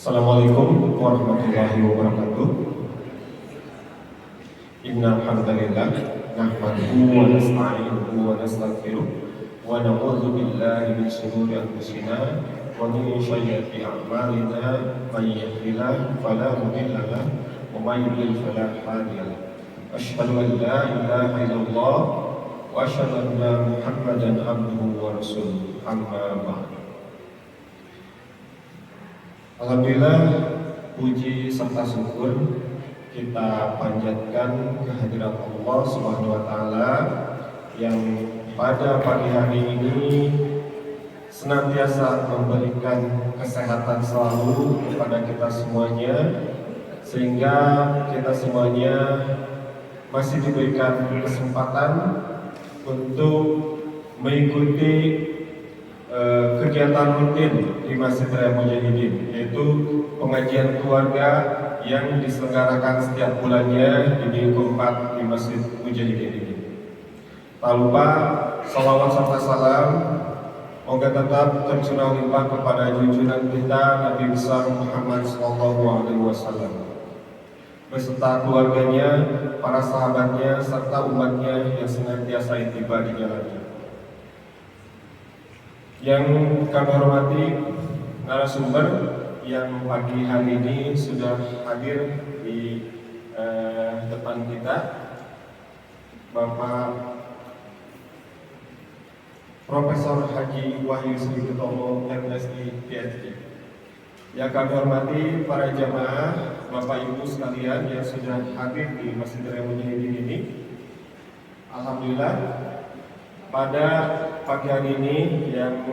Assalamualaikum warahmatullahi wabarakatuh. Innal hamdalillah nahmaduhu wa nasta'inuhu wa nastaghfiruh wa na'udzu billahi min shururi anfusina wa min sayyiati a'malina may yahdihillahu fala mudilla lahu wa may yudlil fala hadiya lahu. Asyhadu an la ilaha illallah wa asyhadu anna Muhammadan abduhu wa rasuluh. Amma ba'd. Alhamdulillah, puji serta syukur kita panjatkan kehadirat Allah Subhanahu wa taala yang pada pagi hari ini senantiasa memberikan kesehatan selalu kepada kita semuanya, sehingga kita semuanya masih diberikan kesempatan untuk mengikuti kegiatan rutin di Masjid Raya Mujahidin, yaitu pengajian keluarga yang diselenggarakan setiap bulannya di minggu 4 di Masjid Mujahidin ini. Tak lupa salawat serta salam moga tetap tercurah limpah kepada junjungan kita Nabi besar Muhammad SAW beserta keluarganya, para sahabatnya, serta umatnya yang senantiasa tiba di jalannya. Yang kami hormati narasumber yang pagi hari ini sudah hadir di depan kita, Bapak Profesor Haji Wahyu Sugitomo MSI PhD. Yang kami hormati para jamaah, Bapak Ibu sekalian yang sudah hadir di Masjid Raya Mujahidin ini. Alhamdulillah, pada pagi hari ini yang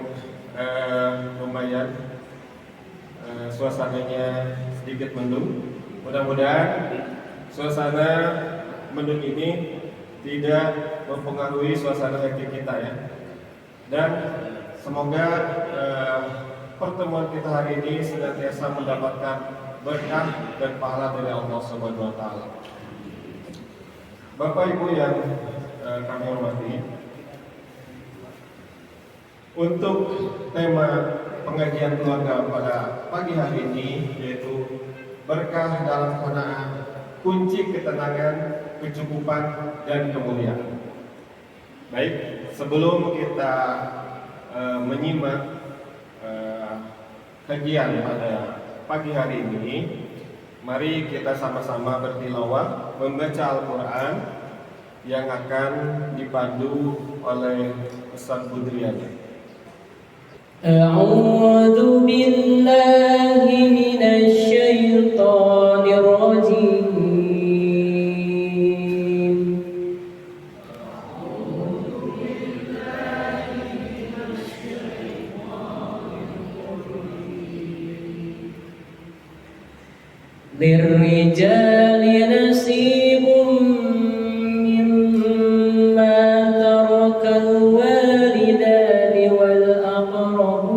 lumayan suasananya sedikit mendung. Mudah-mudahan suasana mendung ini tidak mempengaruhi suasana hati kita ya. Dan semoga pertemuan kita hari ini senantiasa mendapatkan berkah dan pahala dari Allah Subhanahu wa taala. Bapak Ibu yang kami hormati, untuk tema pengajian keluarga pada pagi hari ini yaitu berkah dalam qanaah, kunci ketenangan, kecukupan dan kemuliaan. Baik, sebelum kita menyimak kajian pada pagi hari ini, mari kita sama-sama bertilawah membaca Al-Quran yang akan dipandu oleh Ustaz Budriyani. أعوذ بالله من الشيطان الرجيم للرجال نصيب مما ترك الوالدان والأقربون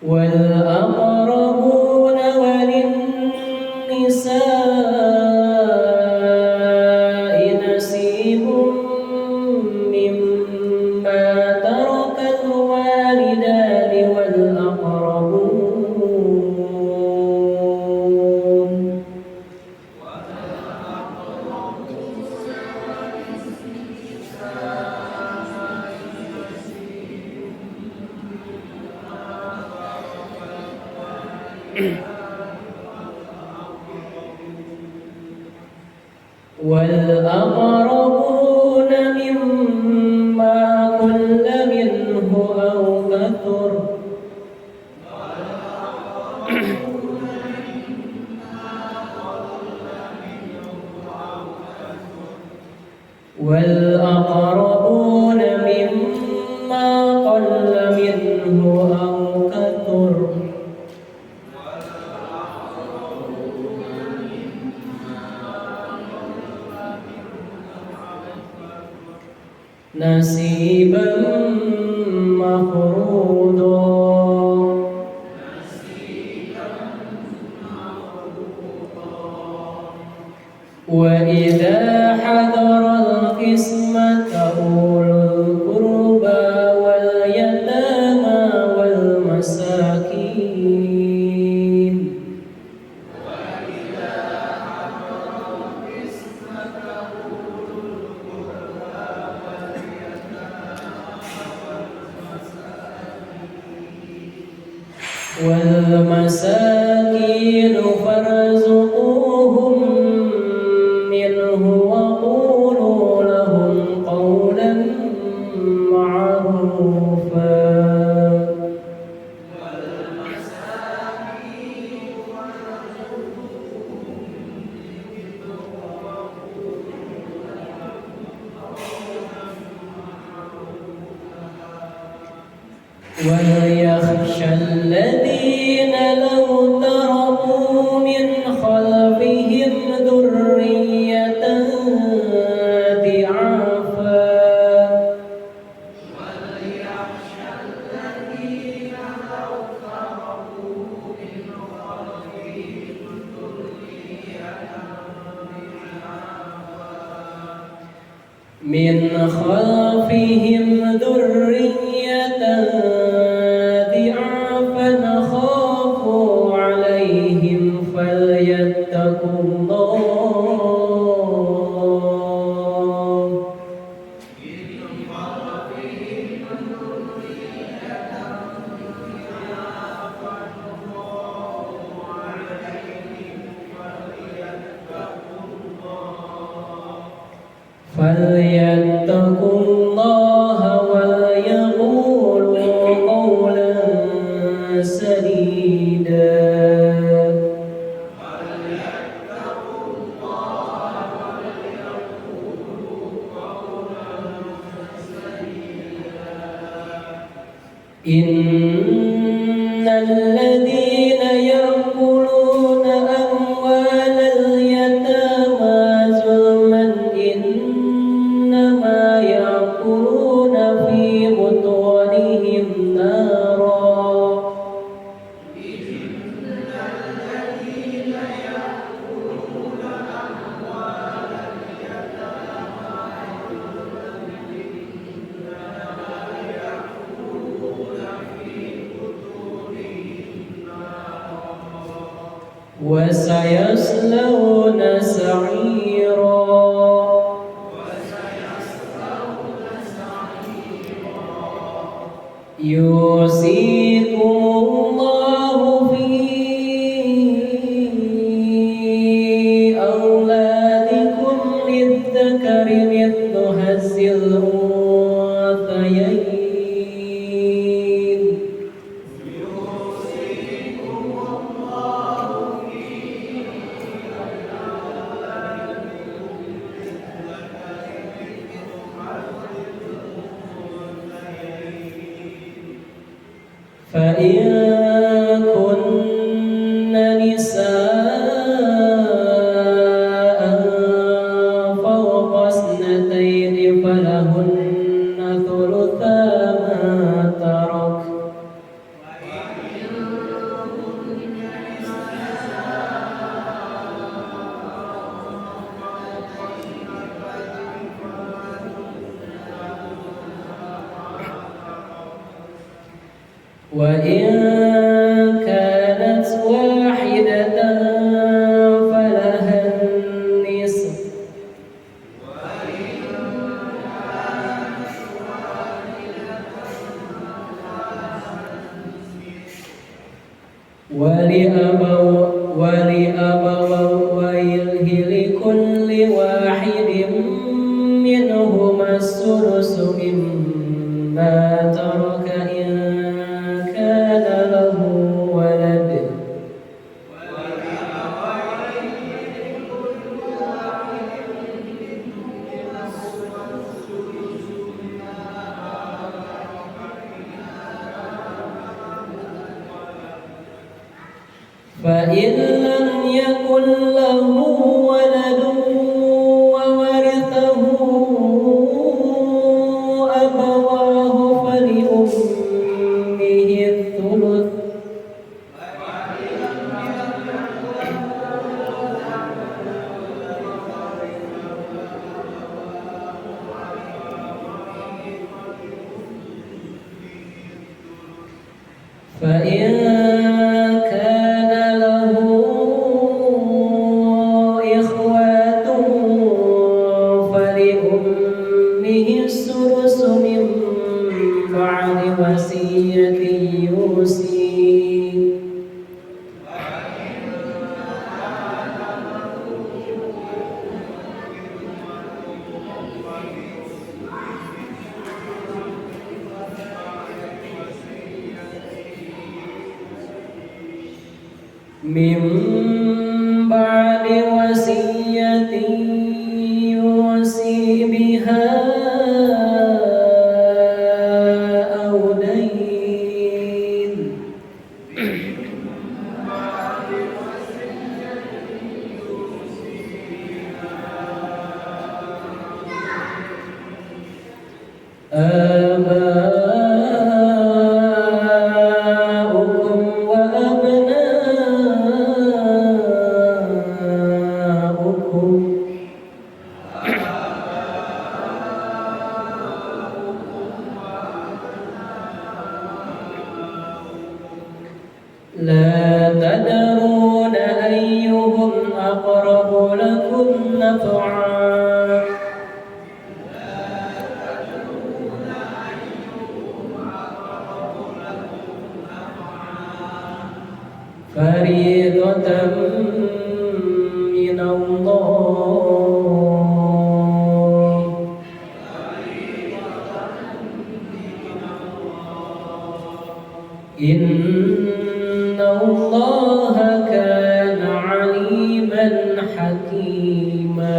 والأقربون وللنساء نصيب مما ترك الوالدان والأقربون والأقربون مما قل منه أو كثر والأقربون مما قل منه أو كثر نصيبا مفروضا وإذا حضر القسمة أولو القربى واليتامى والمساكين فارزقوهم منه وقولوا لهم قولا معروفا وليخشى الذين لو تركوا من خلفهم ذرية ضعافا خافوا عليهم فليتقوا الله وليقولوا قولا سديدا إن الذين يأكلون أموال اليتامى ظلما إنما يأكلون في بطونهم نارا وسيصلون سعيرا يوصيكم الله في أولادكم للذكر مثل حظ الأنثيين فإن كن نساء فوق اثنتين فلهن ثلثا ما ترك وإن كانت واحدة فلها النصف ولأبويه لكل واحد منهما السدس مما ترك إن كان له ولد فإن لم يكن له ولد وورثه أبواه فلأمه الثلث min ba'di wasiyatin yusi biha aw dain. Aba'ukum wa abna'ukum la tadruna ayyuhum aqrabu lakum naf'an fariidatan minallah innallaha kana aliman hakima.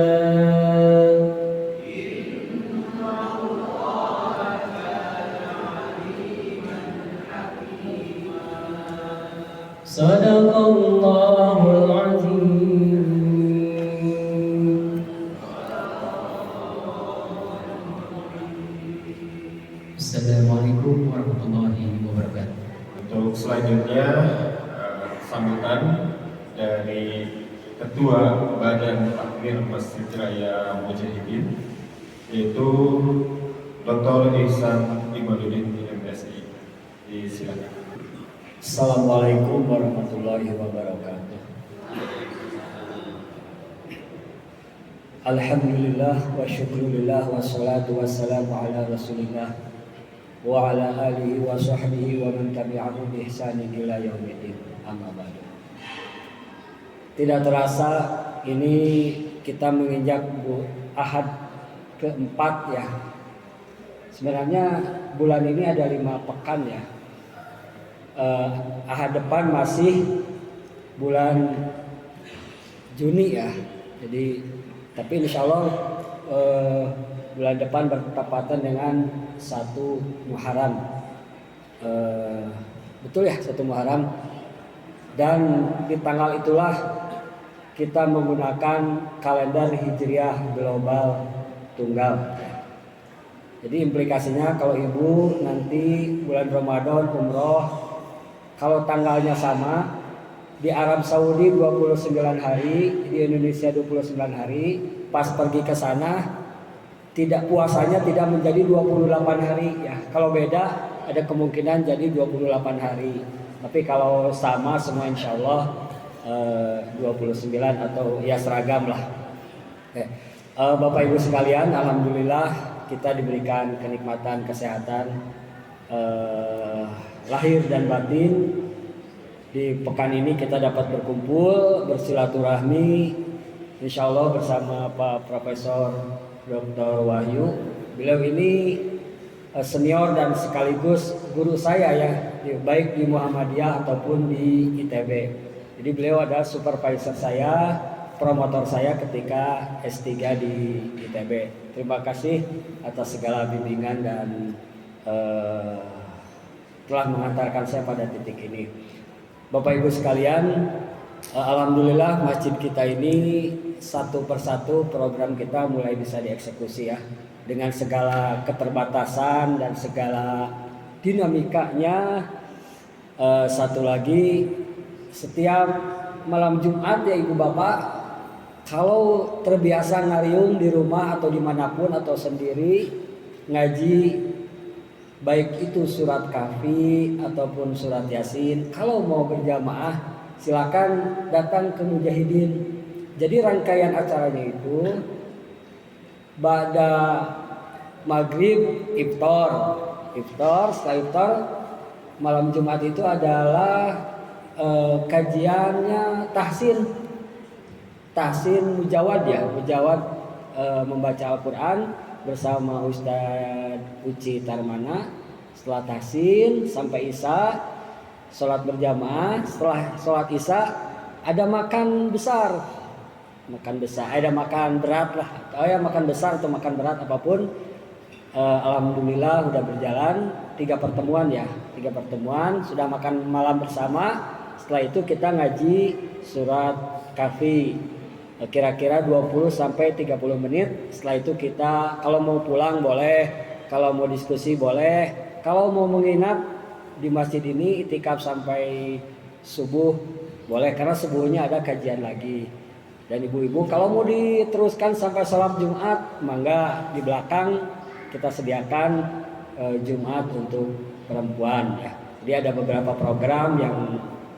Sadaqallahul azim. Assalamualaikum warahmatullahi wabarakatuh. Untuk selanjutnya sambutan dari Ketua Badan Takmir Masjid Raya Mujahidin, yaitu Dr. Ihsan Imaduddin MSI. Silakan. Assalamualaikum warahmatullahi wabarakatuh. Alhamdulillah wa syukrulillah wa salatu wassalamu ala rasulillah wa ala alihi wa sahbihi wa man tabi'ahu bi ihsanin ila yaumiddin. Amma ba'du. Tidak terasa ini kita menginjak Ahad keempat ya. Sebenarnya bulan ini ada 5 pekan ya. Ahad depan masih bulan Juni ya. Jadi tapi insya Allah bulan depan bertepatan dengan 1 Muharram. Betul ya, 1 Muharram. Dan di tanggal itulah kita menggunakan kalender Hijriah global tunggal. Jadi implikasinya kalau ibu nanti bulan Ramadan umroh, kalau tanggalnya sama, di Arab Saudi 29 hari, di Indonesia 29 hari, pas pergi ke sana tidak puasanya tidak menjadi 28 hari ya. Kalau beda ada kemungkinan jadi 28 hari. Tapi kalau sama semua insya Allah 29 atau ya seragam lah. Bapak Ibu sekalian, alhamdulillah kita diberikan kenikmatan kesehatan lahir dan batin. Di pekan ini kita dapat berkumpul, bersilaturahmi, insya Allah bersama Pak Profesor Dr. Wahyu. Beliau ini senior dan sekaligus guru saya ya, baik di Muhammadiyah ataupun di ITB. Jadi beliau adalah supervisor saya, promotor saya ketika S3 di ITB. Terima kasih atas segala bimbingan dan telah mengantarkan saya pada titik ini. Bapak Ibu sekalian, alhamdulillah masjid kita ini satu persatu program kita mulai bisa dieksekusi ya. Dengan segala keterbatasan dan segala dinamikanya. Satu lagi, setiap malam Jumat ya Ibu Bapak, kalau terbiasa ngariung di rumah atau dimanapun atau sendiri ngaji, baik itu surat Kahfi ataupun surat Yasin, kalau mau berjamaah silakan datang ke Mujahidin. Jadi rangkaian acaranya itu pada maghrib iftar, setelah iftar malam Jumat itu adalah kajiannya tahsin mujawad ya, membaca Al-Quran bersama Ustadz Uci Tarmana. Setelah tahsin sampai isya sholat berjamaah, setelah sholat isya ada makan besar, ada makan berat lah, atau ya makan besar atau makan berat apapun. Alhamdulillah udah berjalan 3 pertemuan sudah makan malam bersama. Setelah itu kita ngaji surat Kahfi kira-kira 20 sampai 30 menit. Setelah itu kita kalau mau pulang boleh, kalau mau diskusi boleh, kalau mau menginap di masjid ini itikaf sampai subuh boleh, karena subuhnya ada kajian lagi. Dan ibu-ibu kalau mau diteruskan sampai sholat Jumat, mangga di belakang kita sediakan Jumat untuk perempuan ya. Jadi ada beberapa program yang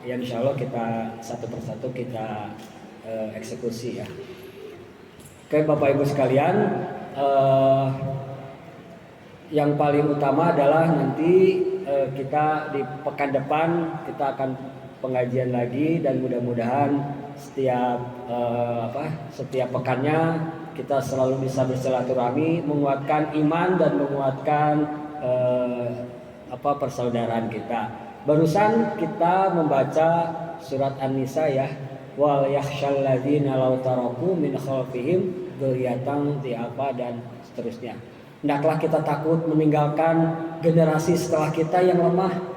insya Allah kita satu persatu kita eksekusi ya. Oke Bapak Ibu sekalian, yang paling utama adalah nanti kita di pekan depan kita akan pengajian lagi, dan mudah-mudahan setiap pekannya kita selalu bisa bersilaturahmi, menguatkan iman dan menguatkan persaudaraan kita. Barusan kita membaca surat An-Nisa ya, wal yakhshal ladzina law taraku min khalfihim dzurriyyatan dhi'afa dan seterusnya. Hendaklah kita takut meninggalkan generasi setelah kita yang lemah.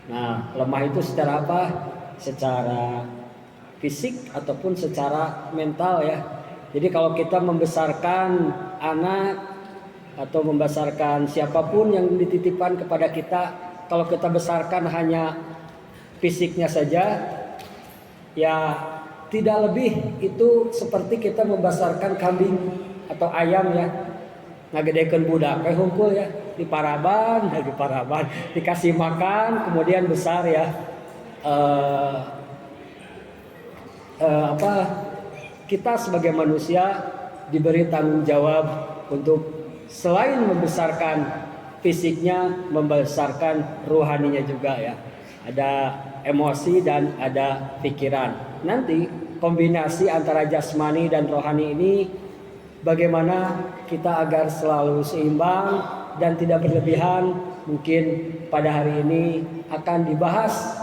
Nah, lemah itu secara apa? Secara fisik ataupun secara mental ya. Jadi kalau kita membesarkan anak atau membesarkan siapapun yang dititipkan kepada kita, kalau kita besarkan hanya fisiknya saja, ya tidak lebih itu seperti kita membesarkan kambing atau ayam ya. Ngagedekeun budak kayak hungkul ya, di paraban, dikasih makan kemudian besar ya. Kita sebagai manusia diberi tanggung jawab untuk selain membesarkan fisiknya, membesarkan ruhaninya juga ya. Ada emosi dan ada pikiran. Nanti kombinasi antara jasmani dan rohani ini bagaimana kita agar selalu seimbang dan tidak berlebihan. Mungkin pada hari ini akan dibahas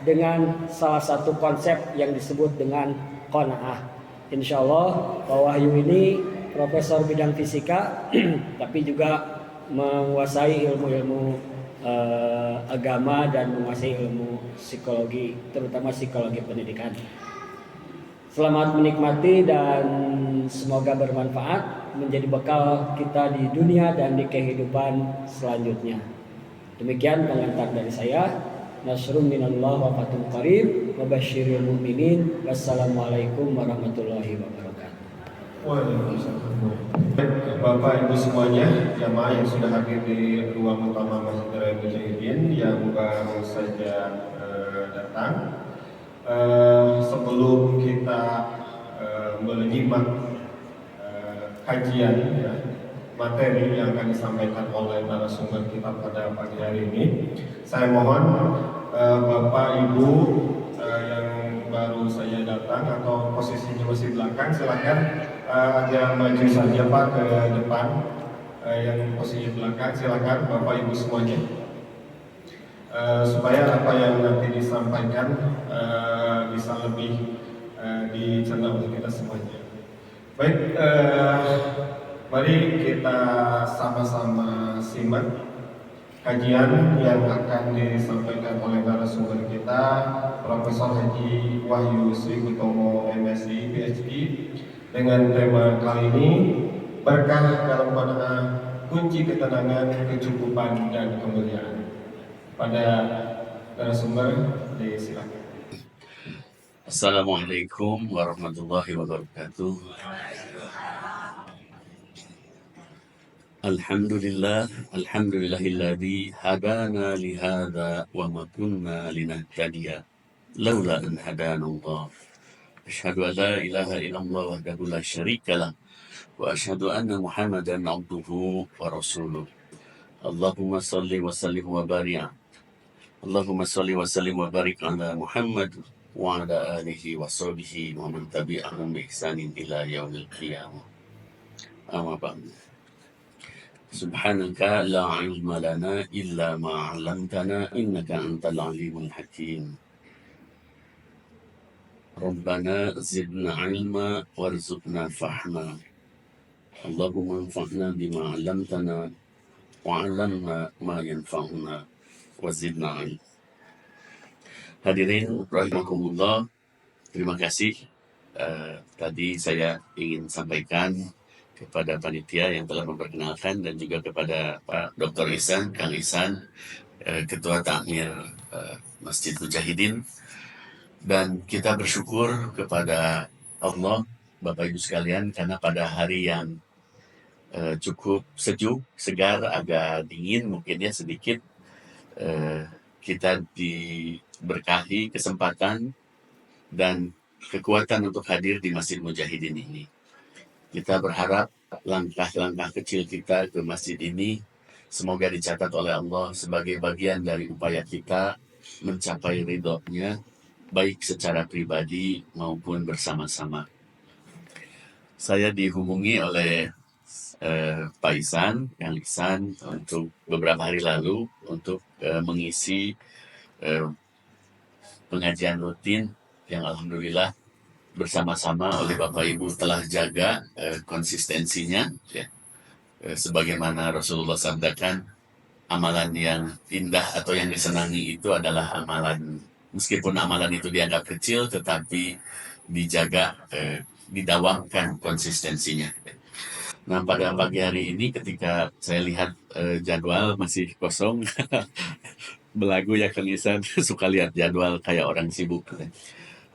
dengan salah satu konsep yang disebut dengan qanaah. Insya Allah Pak Wahyu ini profesor bidang fisika tapi juga menguasai ilmu-ilmu agama dan menguasai ilmu psikologi, terutama psikologi pendidikan. Selamat menikmati dan semoga bermanfaat menjadi bekal kita di dunia dan di kehidupan selanjutnya. Demikian pengantar dari saya. Nasrun minallah wa fathun qarib wa basyiril mu'minin. Wassalamualaikum warahmatullahi wabarakatuh. Waalaikumsalam. Bapak Ibu semuanya, jamaah yang sudah hadir di ruang utama Masjid Raya Mujahidin yang baru saja datang. Sebelum kita menyimak kajian ya, materi yang akan disampaikan oleh narasumber kita pada pagi hari ini, saya mohon Bapak Ibu yang baru saja datang atau posisinya masih belakang, silakan agak maju saja Pak ke depan. Yang posisi belakang silakan Bapak Ibu semuanya, supaya apa yang nanti disampaikan bisa lebih dicerna untuk kita semuanya. Baik, mari kita sama-sama simak kajian yang akan disampaikan oleh narasumber kita, Profesor Haji Wahyu Sri Utomo MSI PhD, dengan tema kali ini berkah dalam panah kunci ketenangan, kecukupan dan kemuliaan. Pada narasumber disilakan. Assalamualaikum warahmatullahi wabarakatuh. Alhamdulillahilladzi hadana lihada wa ma kunna linahtadiya laula an hadana Allah. Asyhadu an la ilaha illallah wahdahu la syarika lah wa asyhadu anna Muhammadan abduhu wa rasuluh. Allahumma salli wa sallim wa barik. Allahumma salli wa sallim wa barik ala Muhammad wa ala alihi wa sahbihi wa man tabi'ahum bi ihsanin ila yaumil qiyamah. Amma ba'd. Subhanaka la ilma lana illa ma 'allamtana innaka antal alimul hakim. Rabbana zidna ilma warzuqna fahma. Allahumma anfa'na bima 'allamtana wa 'allamna ma yanfa'una wa zidna ilma. Hadirin rahimakumullah, terima kasih. Tadi saya ingin sampaikan kepada panitia yang telah memperkenalkan dan juga kepada Pak Dr. Ihsan, Kang Ihsan, Ketua Takmir Masjid Mujahidin. Dan kita bersyukur kepada Allah, Bapak Ibu sekalian, karena pada hari yang cukup sejuk, segar, agak dingin mungkin ya sedikit, kita diberkahi kesempatan dan kekuatan untuk hadir di Masjid Mujahidin ini. Kita berharap langkah-langkah kecil kita ke masjid ini semoga dicatat oleh Allah sebagai bagian dari upaya kita mencapai ridho-Nya, baik secara pribadi maupun bersama-sama. Saya dihubungi oleh Pak Ihsan, Kang Ihsan, untuk beberapa hari lalu untuk mengisi pengajian rutin yang alhamdulillah bersama-sama oleh Bapak Ibu telah jaga konsistensinya, ya. Sebagaimana Rasulullah sabdakan, amalan yang indah atau yang disenangi itu adalah amalan, meskipun amalan itu dianggap kecil, tetapi dijaga, didawamkan konsistensinya. Nah, pada pagi hari ini ketika saya lihat jadwal masih kosong, belagu ya Kang Ihsan, suka lihat jadwal kayak orang sibuk.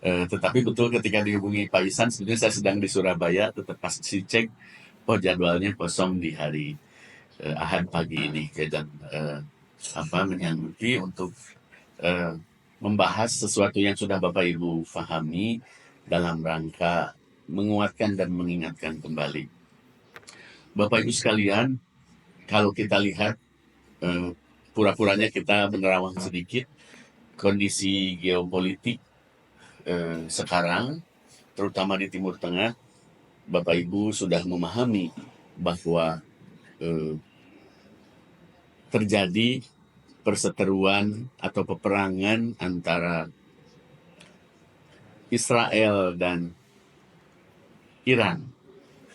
Tetapi betul ketika dihubungi Pak Ihsan, sebenarnya saya sedang di Surabaya, tetap pas cek, oh jadwalnya kosong di hari Ahad pagi ini, dan menyanggupi untuk membahas sesuatu yang sudah Bapak Ibu fahami dalam rangka menguatkan dan mengingatkan kembali. Bapak Ibu sekalian, kalau kita lihat pura-puranya kita menerawang sedikit kondisi geopolitik sekarang, terutama di Timur Tengah, Bapak Ibu sudah memahami bahwa terjadi perseteruan atau peperangan antara Israel dan Iran.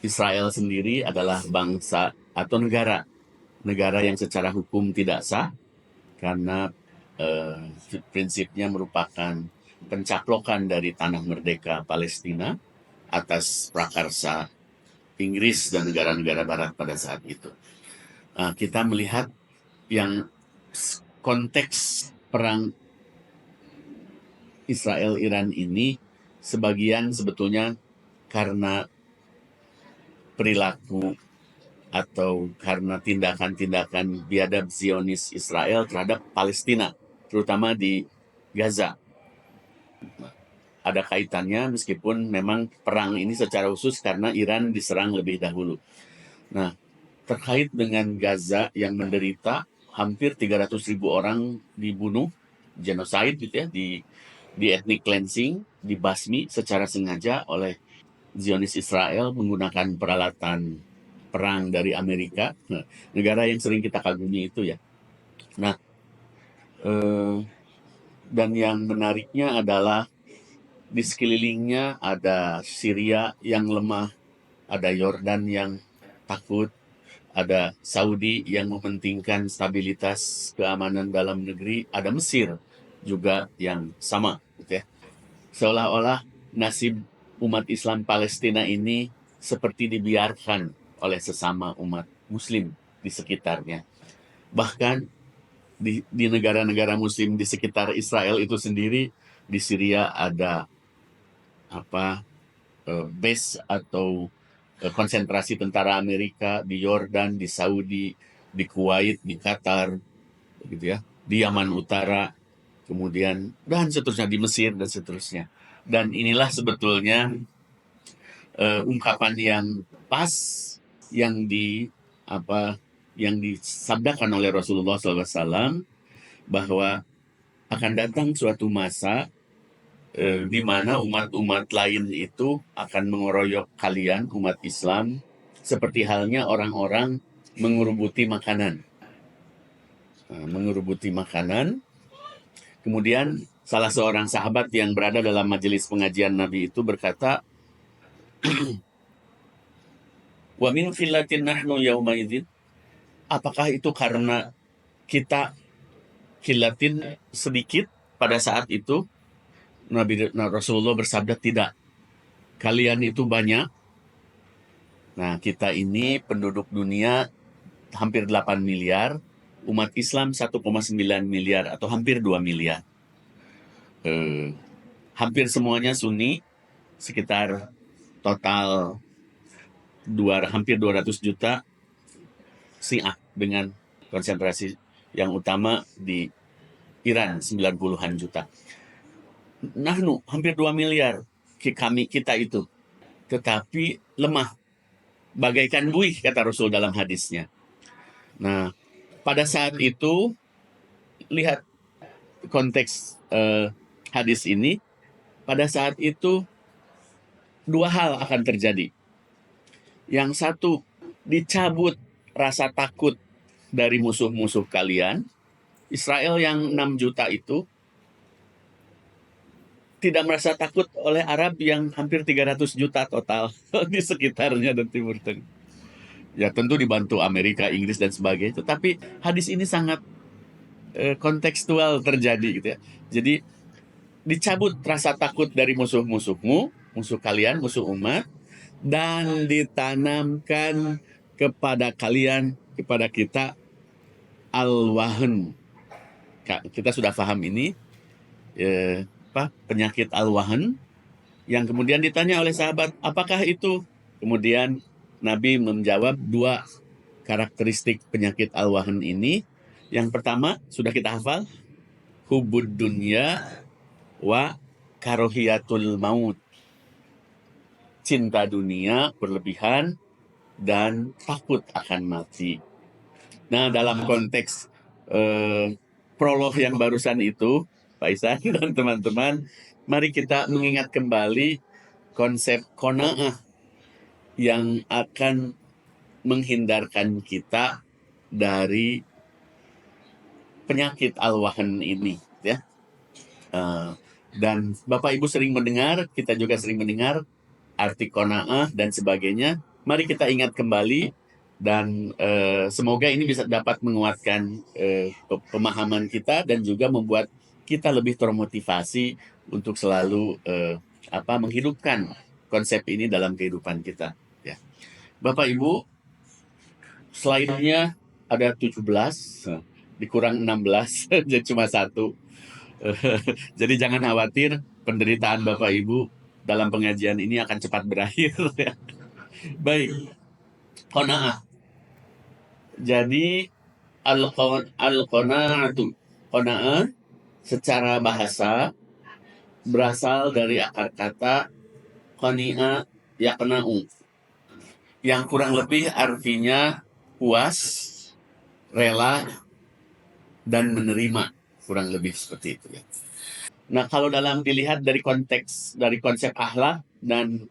Israel sendiri adalah bangsa atau negara yang secara hukum tidak sah karena prinsipnya merupakan pencaplokan dari tanah merdeka Palestina atas prakarsa Inggris dan negara-negara Barat pada saat itu. Kita melihat yang konteks perang Israel-Iran ini sebagian sebetulnya karena perilaku atau karena tindakan-tindakan biadab Zionis Israel terhadap Palestina, terutama di Gaza. Ada kaitannya meskipun memang perang ini secara khusus karena Iran diserang lebih dahulu. Nah, terkait dengan Gaza yang menderita hampir 300.000 orang dibunuh, genocide gitu ya, di ethnic cleansing, dibasmi secara sengaja oleh Zionis Israel menggunakan peralatan perang dari Amerika, negara yang sering kita kagumi itu ya. Nah, dan yang menariknya adalah di sekelilingnya ada Syria yang lemah, ada Yordan yang takut, ada Saudi yang mementingkan stabilitas keamanan dalam negeri, ada Mesir juga yang sama, gitu ya. Seolah-olah nasib umat Islam Palestina ini seperti dibiarkan oleh sesama umat Muslim di sekitarnya. Bahkan di negara-negara Muslim di sekitar Israel itu sendiri, di Syria ada base atau konsentrasi tentara Amerika, di Yordan, di Saudi, di Kuwait, di Qatar, gitu ya, di Yaman Utara, kemudian dan seterusnya, di Mesir dan seterusnya. Dan inilah sebetulnya ungkapan yang pas yang disabdakan oleh Rasulullah SAW bahwa akan datang suatu masa di mana umat-umat lain itu akan mengeroyok kalian, umat Islam, seperti halnya orang-orang mengerubuti makanan. Kemudian salah seorang sahabat yang berada dalam majelis pengajian Nabi itu berkata, wa min fillatin nahnu yauma idzin, apakah itu karena kita kilatin sedikit pada saat itu? Rasulullah bersabda, tidak, kalian itu banyak. Nah, kita ini penduduk dunia hampir 8 miliar, umat Islam 1,9 miliar atau hampir 2 miliar. Hampir semuanya Sunni, sekitar total hampir 200 juta Syiah dengan konsentrasi yang utama di Iran 90-an juta. Nahnu hampir 2 miliar kita itu, tetapi lemah bagaikan buih, kata Rasul dalam hadisnya. Nah, pada saat itu lihat konteks hadis ini, pada saat itu dua hal akan terjadi. Yang satu, dicabut rasa takut dari musuh-musuh kalian. Israel yang 6 juta itu tidak merasa takut oleh Arab yang hampir 300 juta total di sekitarnya dan Timur Tengah. Ya tentu dibantu Amerika, Inggris, dan sebagainya. Tetapi hadis ini sangat kontekstual terjadi gitu ya. Jadi dicabut rasa takut dari musuh-musuhmu, musuh kalian, musuh umat, dan ditanamkan kepada kalian, kepada kita, al-wahn. Kita sudah paham ini, penyakit al-wahn, yang kemudian ditanya oleh sahabat, apakah itu? Kemudian Nabi menjawab 2 karakteristik penyakit al-wahn ini. Yang pertama, sudah kita hafal, hubud dunya wa karohiyatul maut. Cinta dunia berlebihan dan takut akan mati. Nah, dalam konteks prolog yang barusan itu, Pak Isan dan teman-teman, mari kita mengingat kembali konsep qanaah yang akan menghindarkan kita dari penyakit al-wahn ini, ya. Dan Bapak Ibu sering mendengar, kita juga sering mendengar arti qanaah dan sebagainya. Mari kita ingat kembali dan semoga ini bisa dapat menguatkan pemahaman kita dan juga membuat kita lebih termotivasi untuk selalu menghidupkan konsep ini dalam kehidupan kita. Ya. Bapak Ibu, slide-nya ada 17, dikurang 16, jadi cuma 1. Jadi jangan khawatir, penderitaan Bapak Ibu dalam pengajian ini akan cepat berakhir. Ya. Baik, qanaah. Jadi al-qanaatu, qanaah secara bahasa berasal dari akar kata qani'a yaqna'u, yang kurang lebih artinya puas, rela, dan menerima, kurang lebih seperti itu ya. Nah, kalau dalam dilihat dari konteks, dari konsep akhlak dan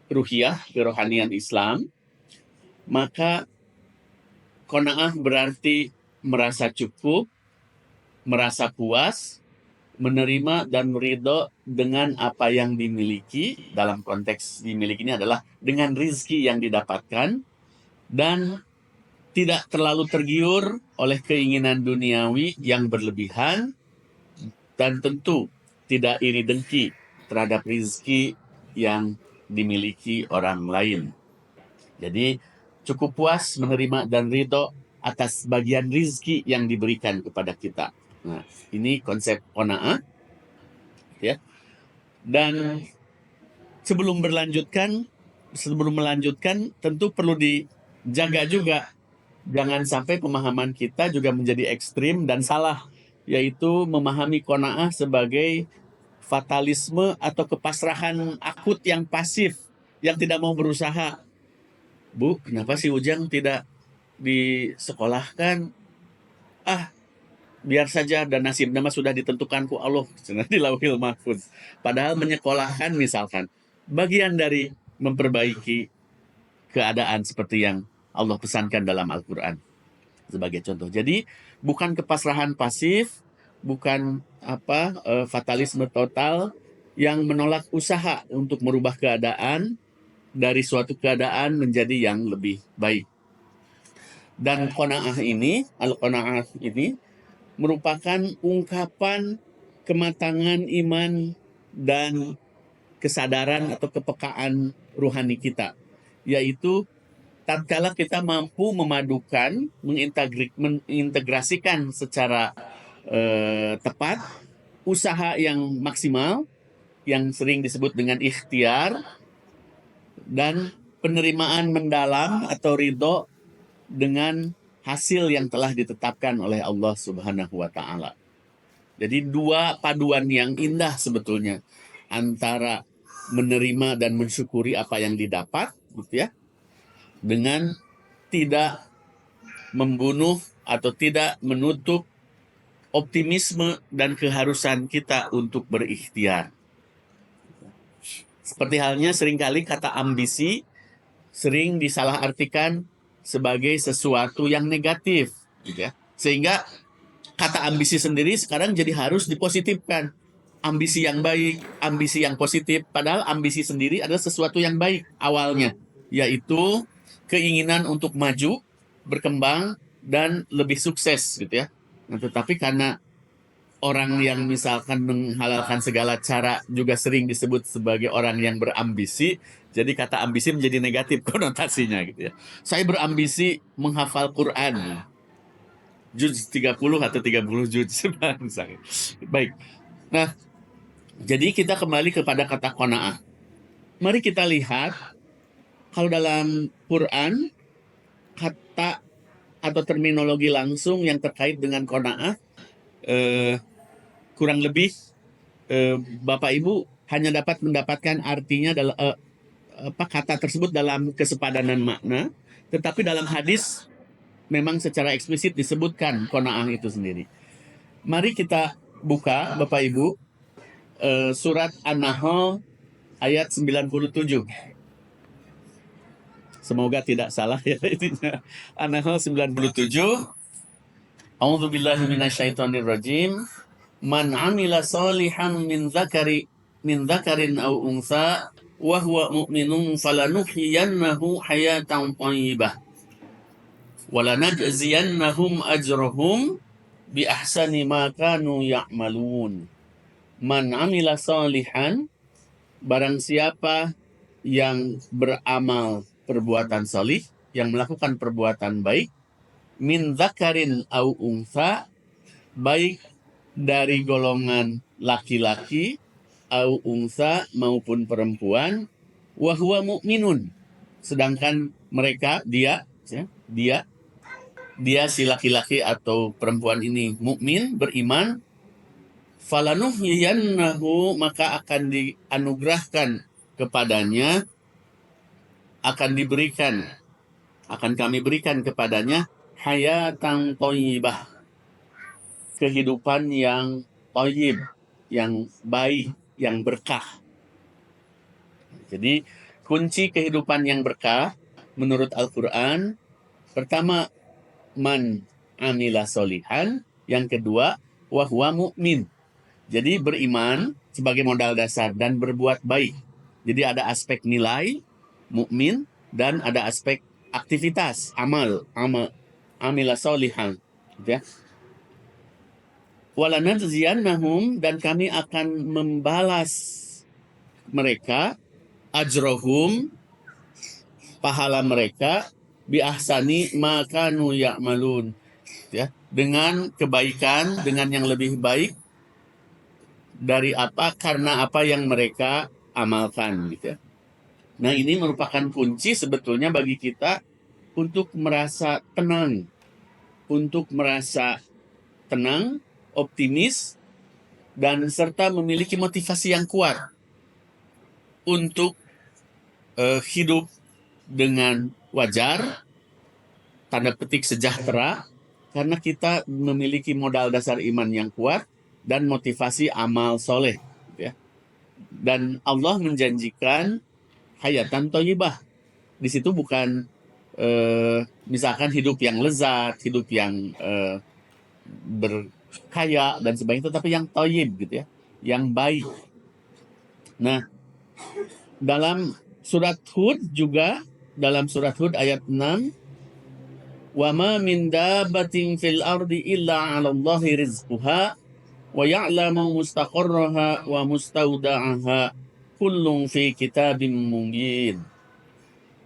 ruhiyah, kerohanian Islam, maka qanaah berarti merasa cukup, merasa puas, menerima dan ridho dengan apa yang dimiliki. Dalam konteks dimiliki ini adalah dengan rizki yang didapatkan, dan tidak terlalu tergiur oleh keinginan duniawi yang berlebihan, dan tentu tidak iri dengki terhadap rizki yang dimiliki orang lain. Jadi cukup puas, menerima dan ridho atas bagian rizki yang diberikan kepada kita. Nah, ini konsep qanaah, ya. Dan sebelum melanjutkan, tentu perlu dijaga juga, jangan sampai pemahaman kita juga menjadi ekstrim dan salah, yaitu memahami qanaah sebagai fatalisme atau kepasrahan akut yang pasif, yang tidak mau berusaha. Bu, kenapa si Ujang tidak disekolahkan? Biar saja, dan nasibnya sudah ditentukan ku Allah di Lauhil Mahfuz. Padahal menyekolahkan misalkan bagian dari memperbaiki keadaan seperti yang Allah pesankan dalam Al-Quran sebagai contoh. Jadi bukan kepasrahan pasif, bukan fatalisme total yang menolak usaha untuk merubah keadaan dari suatu keadaan menjadi yang lebih baik. Dan al-qanaah ini merupakan ungkapan kematangan iman dan kesadaran atau kepekaan rohani kita, yaitu tatkala kita mampu memadukan, mengintegrasikan secara tepat usaha yang maksimal, yang sering disebut dengan ikhtiar, dan penerimaan mendalam atau ridho dengan hasil yang telah ditetapkan oleh Allah Subhanahu wa Ta'ala. Jadi dua paduan yang indah sebetulnya antara menerima dan mensyukuri apa yang didapat, gitu ya, dengan tidak membunuh atau tidak menutup optimisme dan keharusan kita untuk berikhtiar. Seperti halnya seringkali kata ambisi sering disalahartikan sebagai sesuatu yang negatif, gitu ya. Sehingga kata ambisi sendiri sekarang jadi harus dipositifkan. Ambisi yang baik, ambisi yang positif. Padahal ambisi sendiri adalah sesuatu yang baik awalnya, yaitu keinginan untuk maju, berkembang, dan lebih sukses, gitu ya. Nah, tetapi karena orang yang misalkan menghalalkan segala cara juga sering disebut sebagai orang yang berambisi, jadi kata ambisi menjadi negatif konotasinya, gitu ya. Saya berambisi menghafal Quran, juz 30 atau 30 juz. Baik. Nah, jadi kita kembali kepada kata qanaah. Mari kita lihat kalau dalam Quran kata atau terminologi langsung yang terkait dengan qanaah kurang lebih Bapak Ibu hanya dapat mendapatkan artinya dalam kata tersebut dalam kesepadanan makna, tetapi dalam hadis memang secara eksplisit disebutkan qanaah itu sendiri. Mari kita buka Bapak Ibu surat An-Nahl ayat 97. Semoga tidak salah ya intinya. An-Nahl 97. A'udzubillahi minasyaitonirrajim. Man 'amila shalihan min dzakarin aw untha wa huwa mu'minun falanuhyiyannahu hayatan thayyibah wa lanajziyannahum ajrahum bi ahsani ma kanu ya'malun. Man 'amila shalihan, barang siapa yang beramal perbuatan salih, yang melakukan perbuatan baik, min dzakarin aw untha, baik dari golongan laki-laki, au unsa maupun perempuan, wa huwa mu'minun, sedangkan mereka dia si laki-laki atau perempuan ini mukmin, beriman, falanuhyiyannahu, maka akan dianugerahkan kepadanya, akan kami berikan kepadanya hayatan thayyibah, kehidupan yang thayyib, yang baik, yang berkah. Jadi kunci kehidupan yang berkah menurut Al-Quran, pertama man amila solihan, yang kedua wa huwa mu'min. Jadi beriman sebagai modal dasar dan berbuat baik. Jadi ada aspek nilai mukmin dan ada aspek aktivitas amal amila solihan, gitu ya. Walanajziyannahum, dan kami akan membalas mereka, ajrohum, pahala mereka, bi ahsani ma kanu ya'malun, ya, dengan kebaikan, dengan yang lebih baik dari karena apa yang mereka amalkan, gitu ya. Nah, ini merupakan kunci sebetulnya bagi kita untuk merasa tenang, optimis, dan serta memiliki motivasi yang kuat untuk hidup dengan wajar, tanda petik sejahtera, karena kita memiliki modal dasar iman yang kuat dan motivasi amal soleh, ya. Dan Allah menjanjikan hayatan thayyibah. Di situ bukan misalkan hidup yang lezat, hidup yang kaya dan sebagainya, tetapi yang thayyib gitu ya, yang baik. Nah, dalam surat Hud juga, dalam surat Hud ayat 6, wa ma min dabbatin fil ardi illa 'ala Allahi rizquha wa ya'lamu mustaqarraha wa mustauda'aha kullun fi kitabim mubin.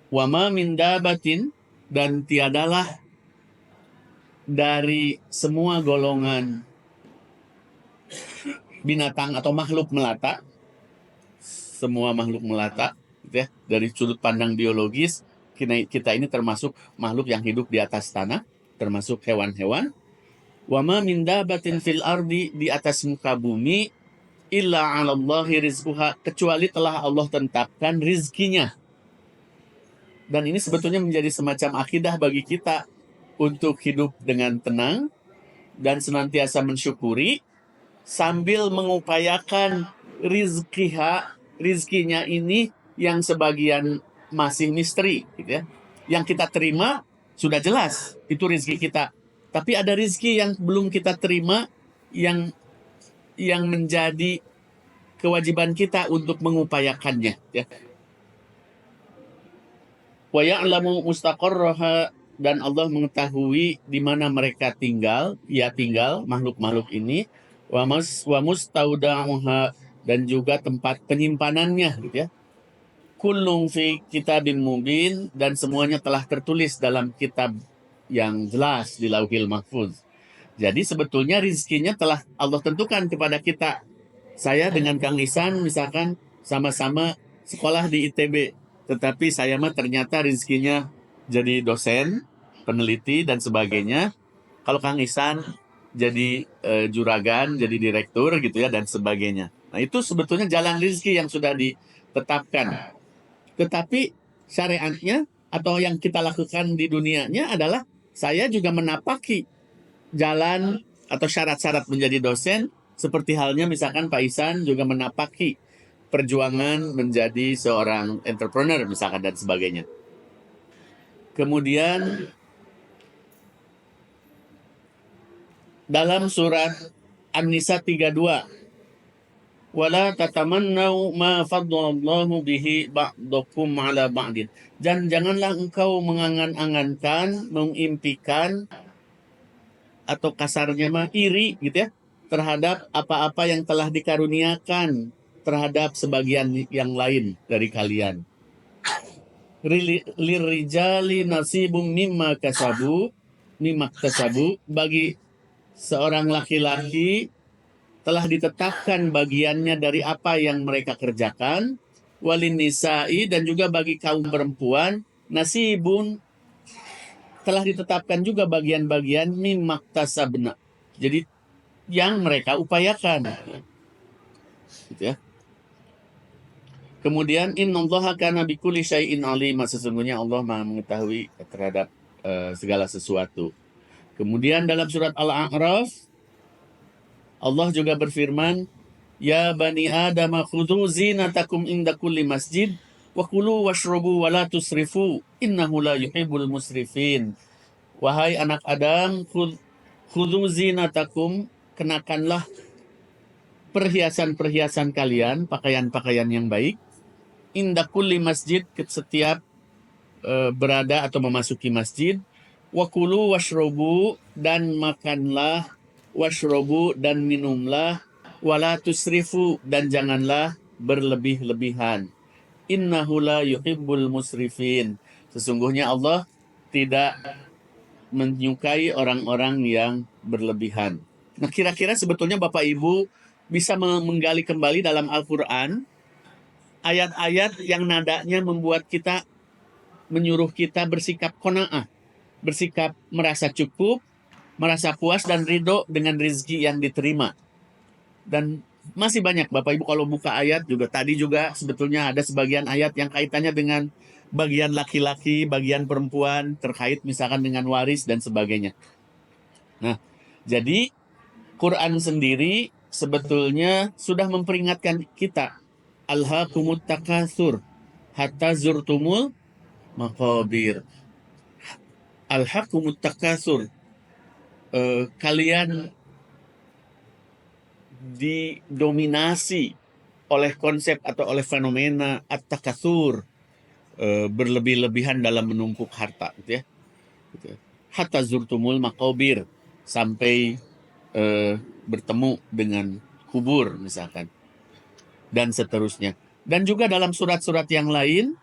Wa ma min dabbatin, dan tiadalah dari semua golongan binatang atau makhluk melata, semua makhluk melata gitu ya, dari sudut pandang biologis kita ini termasuk makhluk yang hidup di atas tanah, termasuk hewan-hewan. Wa ma min dabatin fil ardi, di atas muka bumi, illa 'alallahi rizquha, kecuali telah Allah tetapkan rizkinya. Dan ini sebetulnya menjadi semacam akidah bagi kita untuk hidup dengan tenang dan senantiasa mensyukuri sambil mengupayakan rizkinya ini yang sebagian masih misteri gitu ya. Yang kita terima sudah jelas itu rizki kita. Tapi ada rizki yang belum kita terima yang menjadi kewajiban kita untuk mengupayakannya ya. Wa ya'lamu mustaqarraha, dan Allah mengetahui di mana mereka tinggal, makhluk-makhluk ini, wa mustauda'uha, dan juga tempat penyimpanannya gitu ya. Kullun fi kitabim mubin, dan semuanya telah tertulis dalam kitab yang jelas di Lauhil Mahfuz. Jadi sebetulnya rizkinya telah Allah tentukan kepada kita. Saya dengan Kang Isan misalkan sama-sama sekolah di ITB, tetapi saya mah ternyata rizkinya jadi dosen, peneliti dan sebagainya. Kalau Kang Isan jadi juragan, jadi direktur gitu ya dan sebagainya. Nah itu sebetulnya jalan rizki yang sudah ditetapkan. Tetapi syariatnya atau yang kita lakukan di dunianya adalah saya juga menapaki jalan atau syarat-syarat menjadi dosen, seperti halnya misalkan Pak Isan juga menapaki perjuangan menjadi seorang entrepreneur misalkan dan sebagainya. Kemudian dalam surat An-Nisa 32, wala tatamannau ma faddalallahu bihi ba'dakum 'ala ba'din. Dan janganlah engkau mengangan-angankan, mengimpikan atau kasarnya mah iri gitu ya terhadap apa-apa yang telah dikaruniakan terhadap sebagian yang lain dari kalian. Lirijali nasibum mimma kasabu, bagi seorang laki-laki telah ditetapkan bagiannya dari apa yang mereka kerjakan. Walin nisa'i, dan juga bagi kaum perempuan, nasibun, telah ditetapkan juga bagian-bagian mimma kasabna. Jadi yang mereka upayakan. Gitu ya. Kemudian innallaha kana bikulli syai'in alim, sesungguhnya Allah Maha mengetahui terhadap segala sesuatu. Kemudian dalam surat Al-A'raf Allah juga berfirman, ya bani Adam khudhu zinatakum inda kulli masjid wa kulu washrabu wa la tusrifu innahu la yuhibbul musrifin. Wahai anak Adam, khudhu zinatakum, kenakanlah perhiasan-perhiasan kalian, pakaian-pakaian yang baik, inda kulli masjid, setiap berada atau memasuki masjid, wa kulu washrabu, dan makanlah, washrabu, dan minumlah, wala tusrifu, dan janganlah berlebih-lebihan. Innahu la yuhibbul musrifin, sesungguhnya Allah tidak menyukai orang-orang yang berlebihan. Nah, kira-kira sebetulnya Bapak Ibu bisa menggali kembali dalam Al-Quran ayat-ayat yang nadanya membuat kita, menyuruh kita bersikap qanaah, bersikap merasa cukup, merasa puas dan ridho dengan rezeki yang diterima. Dan masih banyak Bapak Ibu kalau buka ayat juga, tadi juga sebetulnya ada sebagian ayat yang kaitannya dengan bagian laki-laki, bagian perempuan, terkait misalkan dengan waris dan sebagainya. Nah, jadi Quran sendiri sebetulnya sudah memperingatkan kita, alhaakumut takatsur hatta zurtumul maqabir. Alhaakumut takatsur, kalian didominasi oleh konsep atau oleh fenomena at-takatsur, berlebih-lebihan dalam menumpuk harta, gitu ya. Gitu ya. Hatta zurtumul maqabir, sampai bertemu dengan kubur misalkan, dan seterusnya. Dan juga dalam surat-surat yang lain,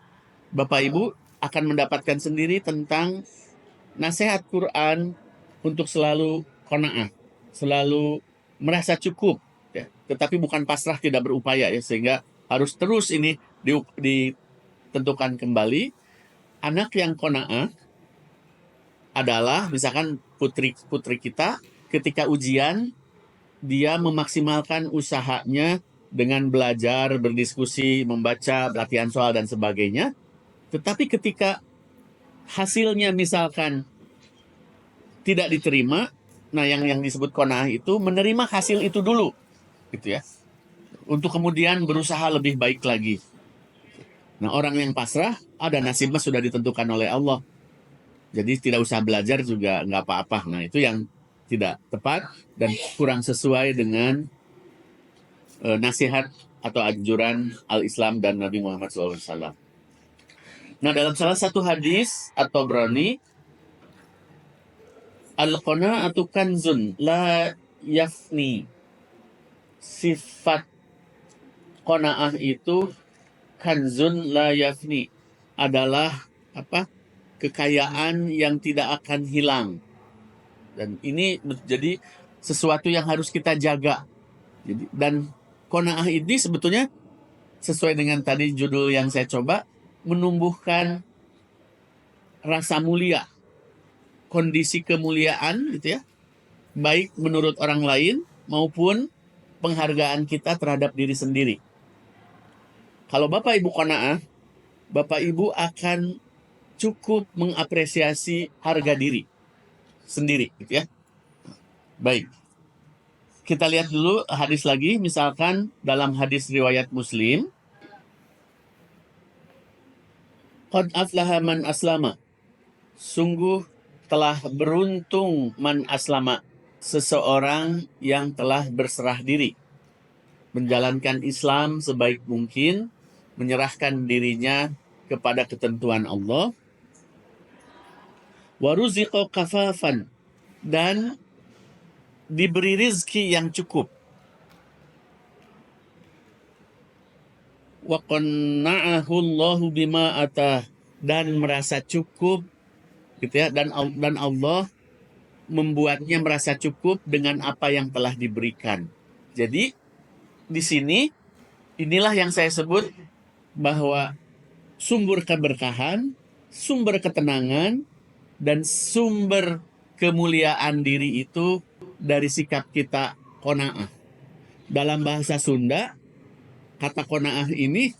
Bapak Ibu akan mendapatkan sendiri tentang nasihat Quran untuk selalu qanaah, selalu merasa cukup, ya. Tetapi bukan pasrah tidak berupaya, ya, sehingga harus terus ini ditentukan kembali. Anak yang qanaah adalah misalkan putri kita ketika ujian, dia memaksimalkan usahanya dengan belajar, berdiskusi, membaca, latihan soal dan sebagainya. Tetapi ketika hasilnya misalkan tidak diterima, nah yang disebut qanaah itu menerima hasil itu dulu, gitu ya, untuk kemudian berusaha lebih baik lagi. Nah, orang yang pasrah ada nasibnya sudah ditentukan oleh Allah, jadi tidak usah belajar juga nggak apa-apa. Nah, itu yang tidak tepat dan kurang sesuai dengan nasihat atau anjuran al-Islam dan Nabi Muhammad SAW. Nah, dalam salah satu hadis atau berani, al-qanaatu kanzun la yafni. Sifat qanaah itu kanzun la yafni, adalah apa? Kekayaan yang tidak akan hilang. Dan ini menjadi sesuatu yang harus kita jaga. Jadi, dan qanaah ini sebetulnya sesuai dengan tadi judul yang saya coba, menumbuhkan rasa mulia, kondisi kemuliaan, gitu ya, baik menurut orang lain maupun penghargaan kita terhadap diri sendiri. Kalau Bapak Ibu qanaah, Bapak Ibu akan cukup mengapresiasi harga diri sendiri, gitu ya. Baik, kita lihat dulu hadis lagi, misalkan dalam hadis riwayat Muslim, qad aflaha man aslama, sungguh telah beruntung man aslama, seseorang yang telah berserah diri, menjalankan Islam sebaik mungkin, menyerahkan dirinya kepada ketentuan Allah. Waruziqo kafafan, dan diberi rizki yang cukup. Wa qanna'ahu Allahu bima atah, dan merasa cukup, gitu ya, dan Allah membuatnya merasa cukup dengan apa yang telah diberikan. Jadi di sini inilah yang saya sebut bahwa sumber keberkahan, sumber ketenangan, dan sumber kemuliaan diri itu dari sikap kita qanaah. Dalam bahasa Sunda, kata qanaah ini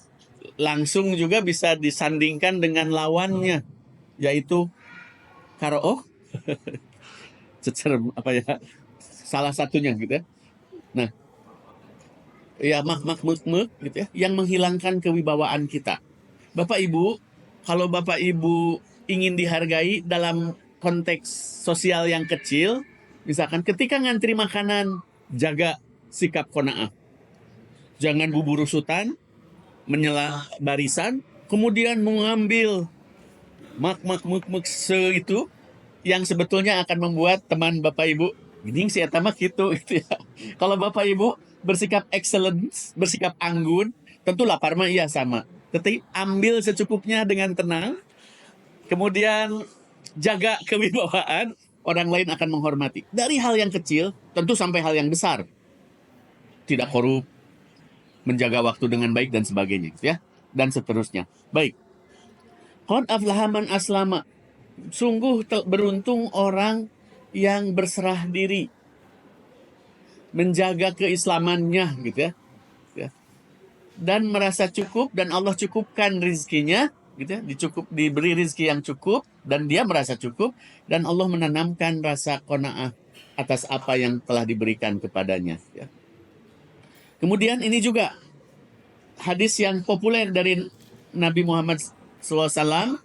langsung juga bisa disandingkan dengan lawannya, yaitu karooh. Apa ya? Salah satunya, gitu ya. Nah, ya mak gitu ya, yang menghilangkan kewibawaan kita. Bapak Ibu, kalau Bapak Ibu ingin dihargai dalam konteks sosial yang kecil, misalkan ketika ngantri makanan, jaga sikap qanaah. Jangan bubur usutan, menyela barisan, kemudian mengambil mak itu yang sebetulnya akan membuat teman Bapak Ibu gini si eta mah gitu ya. Kalau Bapak Ibu bersikap excellence, bersikap anggun, tentu lapar mah iya sama. Tetapi ambil secukupnya dengan tenang, kemudian jaga kewibawaan, orang lain akan menghormati. Dari hal yang kecil, tentu sampai hal yang besar. Tidak korup, menjaga waktu dengan baik dan sebagainya, ya, dan seterusnya. Baik. Qad aflaha man aslama. Sungguh beruntung orang yang berserah diri, menjaga keislamannya, gitu ya. Dan merasa cukup, dan Allah cukupkan rizkinya, gitu ya, diberi rizki yang cukup, dan dia merasa cukup, dan Allah menanamkan rasa qanaah atas apa yang telah diberikan kepadanya, ya. Kemudian ini juga hadis yang populer dari Nabi Muhammad SAW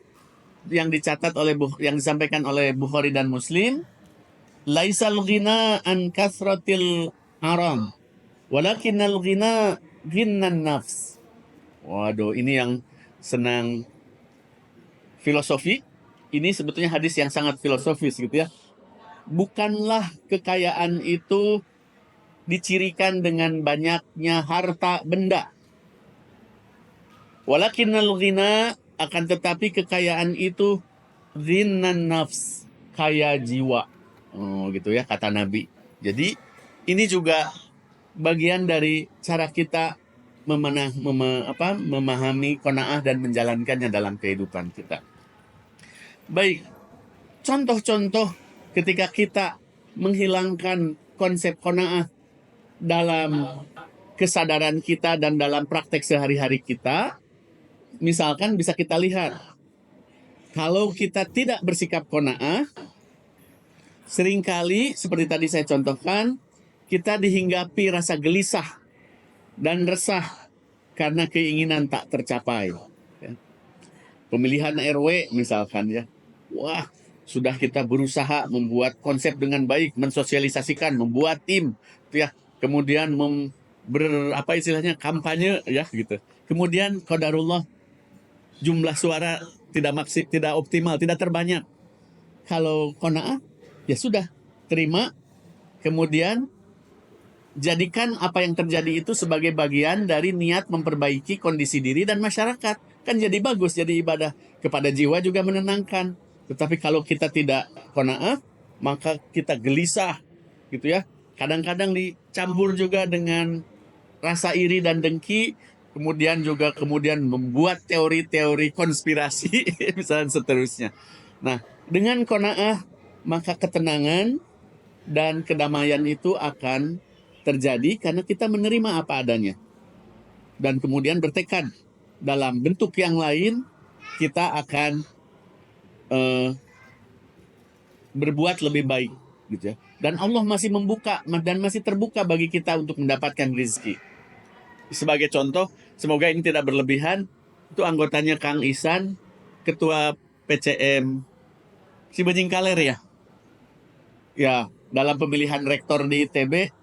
yang dicatat yang disampaikan oleh Bukhari dan Muslim, laisal ghina an kathratil haram, Walakinnal ghina ghinnan nafs. Waduh, ini yang senang filosofi. Ini sebetulnya hadis yang sangat filosofis gitu ya. Bukanlah kekayaan itu dicirikan dengan banyaknya harta benda. Walakinnal ghina, akan tetapi kekayaan itu ghinnan nafs, kaya jiwa. Oh, gitu ya kata Nabi. Jadi ini juga bagian dari cara kita memahami qanaah dan menjalankannya dalam kehidupan kita. Baik, contoh-contoh ketika kita menghilangkan konsep qanaah dalam kesadaran kita dan dalam praktek sehari-hari kita, misalkan bisa kita lihat, kalau kita tidak bersikap qanaah, seringkali seperti tadi saya contohkan, kita dihinggapi rasa gelisah dan resah karena keinginan tak tercapai. Ya. Pemilihan RW misalkan ya, wah sudah kita berusaha membuat konsep dengan baik, mensosialisasikan, membuat tim, ya, kemudian kampanye ya gitu. Kemudian qadarullah jumlah suara tidak optimal, tidak terbanyak. Kalau qanaah ya sudah terima, kemudian jadikan apa yang terjadi itu sebagai bagian dari niat memperbaiki kondisi diri dan masyarakat. Kan jadi bagus, jadi ibadah kepada jiwa juga menenangkan. Tetapi kalau kita tidak qanaah, maka kita gelisah gitu ya. Kadang-kadang dicampur juga dengan rasa iri dan dengki, kemudian membuat teori-teori konspirasi misalnya seterusnya. Nah, dengan qanaah maka ketenangan dan kedamaian itu akan terjadi karena kita menerima apa adanya. Dan kemudian bertekad dalam bentuk yang lain kita akan berbuat lebih baik gitu ya. Dan Allah masih membuka dan masih terbuka bagi kita untuk mendapatkan rezeki. Sebagai contoh, semoga ini tidak berlebihan, itu anggotanya Kang Isan, ketua PCM Sibejingkaler ya. Ya, dalam pemilihan rektor di ITB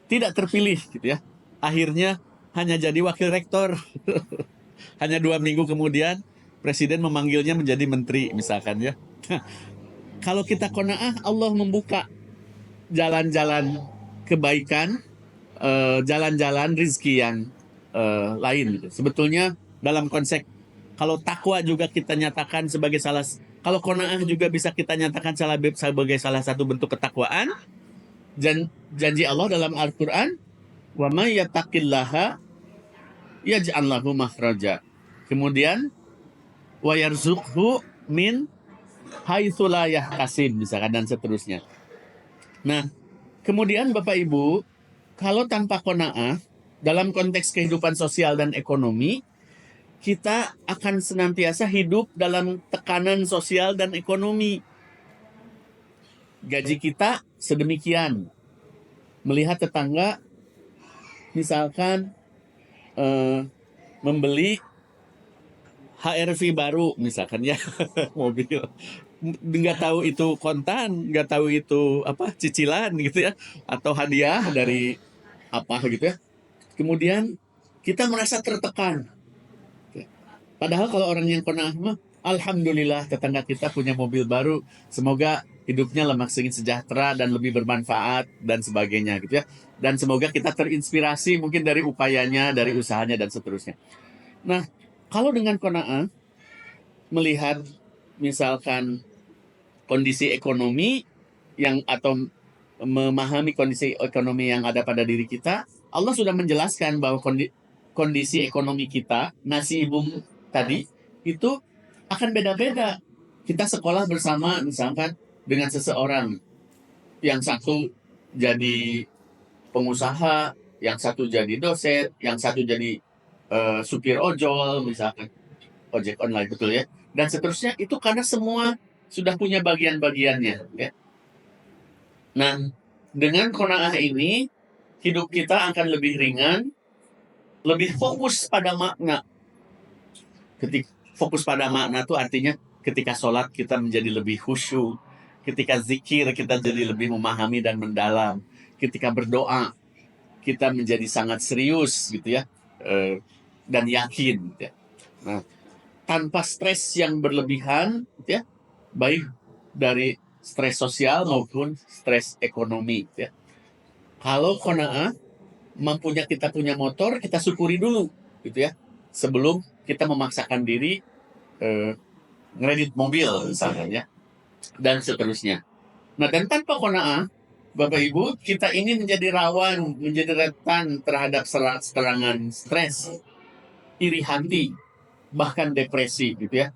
tidak terpilih gitu ya. Akhirnya hanya jadi wakil rektor. Hanya 2 minggu kemudian presiden memanggilnya menjadi menteri misalkan ya. Kalau kita qanaah, Allah membuka jalan-jalan kebaikan, jalan-jalan rizki yang lain gitu. Sebetulnya dalam konsep kalau takwa juga kita nyatakan sebagai kalau qanaah juga bisa kita nyatakan sebagai salah satu bentuk ketakwaan. Janji Allah dalam Al-Quran, wa may yattaqillaha yaj'al lahu makhraja. Kemudian wa yarzuqhu min haitsu la yahtasib misalkan dan seterusnya. Nah, kemudian Bapak Ibu, kalau tanpa qanaah dalam konteks kehidupan sosial dan ekonomi, kita akan senantiasa hidup dalam tekanan sosial dan ekonomi. Gaji kita sedemikian. Melihat tetangga misalkan membeli HR-V baru misalkan ya, mobil, nggak tahu itu kontan, nggak tahu itu cicilan gitu ya, atau hadiah dari apa gitu ya. Kemudian kita merasa tertekan. Padahal kalau orang yang qanaah mah, alhamdulillah tetangga kita punya mobil baru, semoga hidupnya semakin sejahtera dan lebih bermanfaat dan sebagainya gitu ya. Dan semoga kita terinspirasi mungkin dari upayanya, dari usahanya dan seterusnya. Nah, kalau dengan qanaah melihat misalkan kondisi ekonomi atau memahami kondisi ekonomi yang ada pada diri kita, Allah sudah menjelaskan bahwa kondisi ekonomi kita, nasi ibu tadi itu akan beda-beda. Kita sekolah bersama misalkan dengan seseorang, yang satu jadi pengusaha, yang satu jadi dosen, yang satu jadi supir ojol misalkan, ojek online, betul ya, dan seterusnya. Itu karena semua sudah punya bagian-bagiannya ya. Nah, dengan qanaah ini hidup kita akan lebih ringan, lebih fokus pada makna. Fokus pada makna itu artinya ketika sholat kita menjadi lebih khusyuk, ketika zikir kita jadi lebih memahami dan mendalam, ketika berdoa kita menjadi sangat serius gitu ya, dan yakin gitu ya. Nah, tanpa stres yang berlebihan gitu ya, baik dari stres sosial maupun stres ekonomi gitu ya. Kalau qanaah, kita punya motor, kita syukuri dulu gitu ya, sebelum kita memaksakan diri ngeredit mobil misalnya ya, dan seterusnya. Nah, dan tanpa qanaah, Bapak Ibu, kita ini menjadi rawan, menjadi rentan terhadap serangan stres, iri hati, bahkan depresi gitu ya.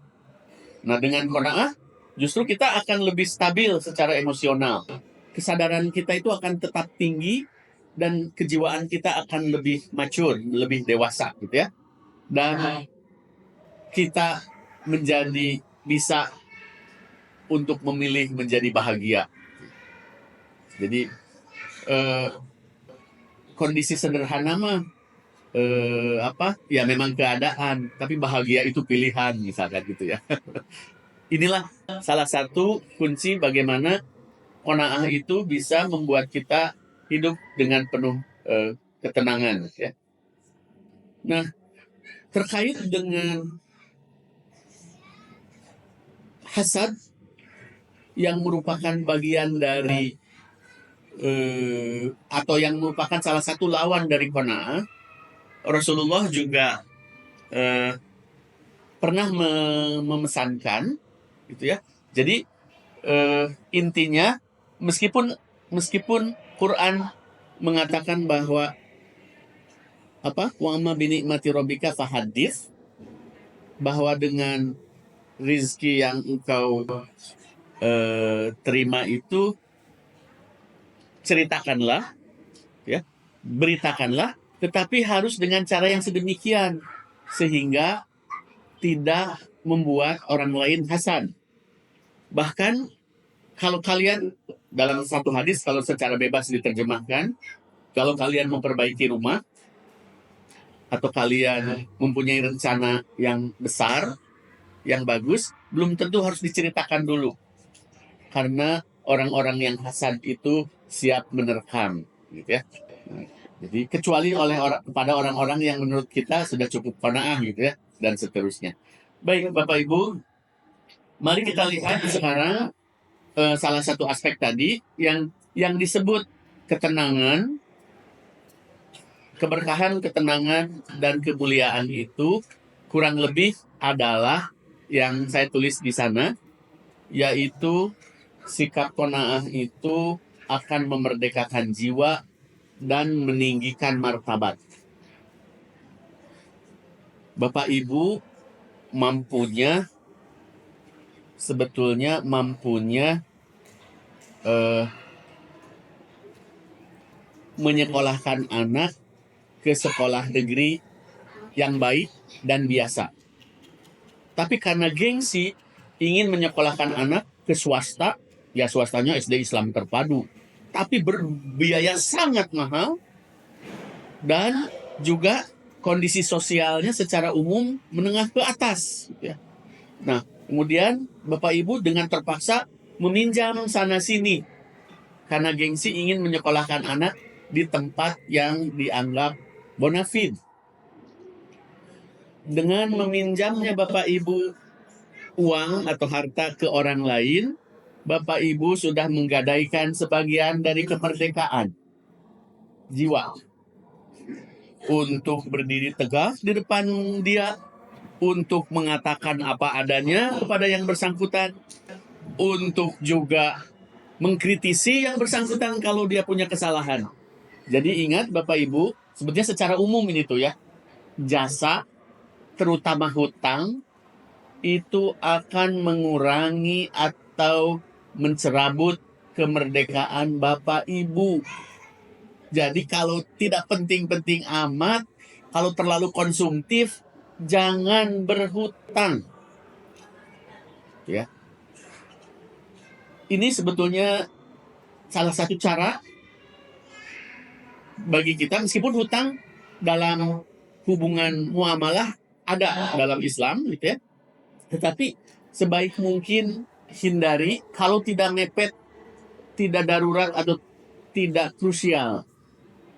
Nah, dengan qanaah justru kita akan lebih stabil secara emosional. Kesadaran kita itu akan tetap tinggi dan kejiwaan kita akan lebih mature, lebih dewasa gitu ya. Dan kita menjadi bisa untuk memilih menjadi bahagia. Jadi kondisi sederhana mah ya memang keadaan, tapi bahagia itu pilihan misalkan gitu ya. Inilah salah satu kunci bagaimana qanaah itu bisa membuat kita hidup dengan penuh ketenangan ya. Nah, terkait dengan hasad yang merupakan bagian dari atau yang merupakan salah satu lawan dari qanaah, Rasulullah juga pernah memesankan gitu ya. Jadi intinya meskipun Quran mengatakan bahwa wa amma bi ni'mati rabbika fahaddits, bahwa dengan rizki yang engkau terima itu ceritakanlah ya, beritakanlah, tetapi harus dengan cara yang sedemikian sehingga tidak membuat orang lain hasad. Bahkan kalau kalian, dalam satu hadis kalau secara bebas diterjemahkan, kalau kalian memperbaiki rumah atau kalian mempunyai rencana yang besar, yang bagus, belum tentu harus diceritakan dulu. Karena orang-orang yang hasad itu siap menerkam, gitu ya. Jadi kecuali pada orang-orang yang menurut kita sudah cukup qanaah gitu ya, dan seterusnya. Baik Bapak Ibu, mari kita lihat sekarang salah satu aspek tadi yang disebut ketenangan, keberkahan, ketenangan, dan kemuliaan itu kurang lebih adalah yang saya tulis di sana, yaitu sikap qanaah itu akan memerdekakan jiwa dan meninggikan martabat. Bapak Ibu sebetulnya mampunya menyekolahkan anak ke sekolah negeri yang baik dan biasa. Tapi karena gengsi ingin menyekolahkan anak ke swasta, ya swastanya SD Islam Terpadu, tapi berbiaya sangat mahal dan juga kondisi sosialnya secara umum menengah ke atas. Ya. Nah, kemudian Bapak Ibu dengan terpaksa meminjam sana-sini karena gengsi ingin menyekolahkan anak di tempat yang dianggap bonafide. Dengan meminjamnya Bapak Ibu uang atau harta ke orang lain, Bapak Ibu sudah menggadaikan sebagian dari kemerdekaan jiwa untuk berdiri tegak di depan dia, untuk mengatakan apa adanya kepada yang bersangkutan, untuk juga mengkritisi yang bersangkutan kalau dia punya kesalahan. Jadi ingat Bapak Ibu, sebetulnya secara umum ini tuh ya, jasa terutama hutang itu akan mengurangi atau mencerabut kemerdekaan Bapak Ibu. Jadi kalau tidak penting-penting amat, kalau terlalu konsumtif, jangan berhutang. Ya. Ini sebetulnya salah satu cara bagi kita, meskipun hutang dalam hubungan muamalah ada dalam Islam gitu ya. Tetapi sebaik mungkin hindari kalau tidak mepet, tidak darurat atau tidak krusial.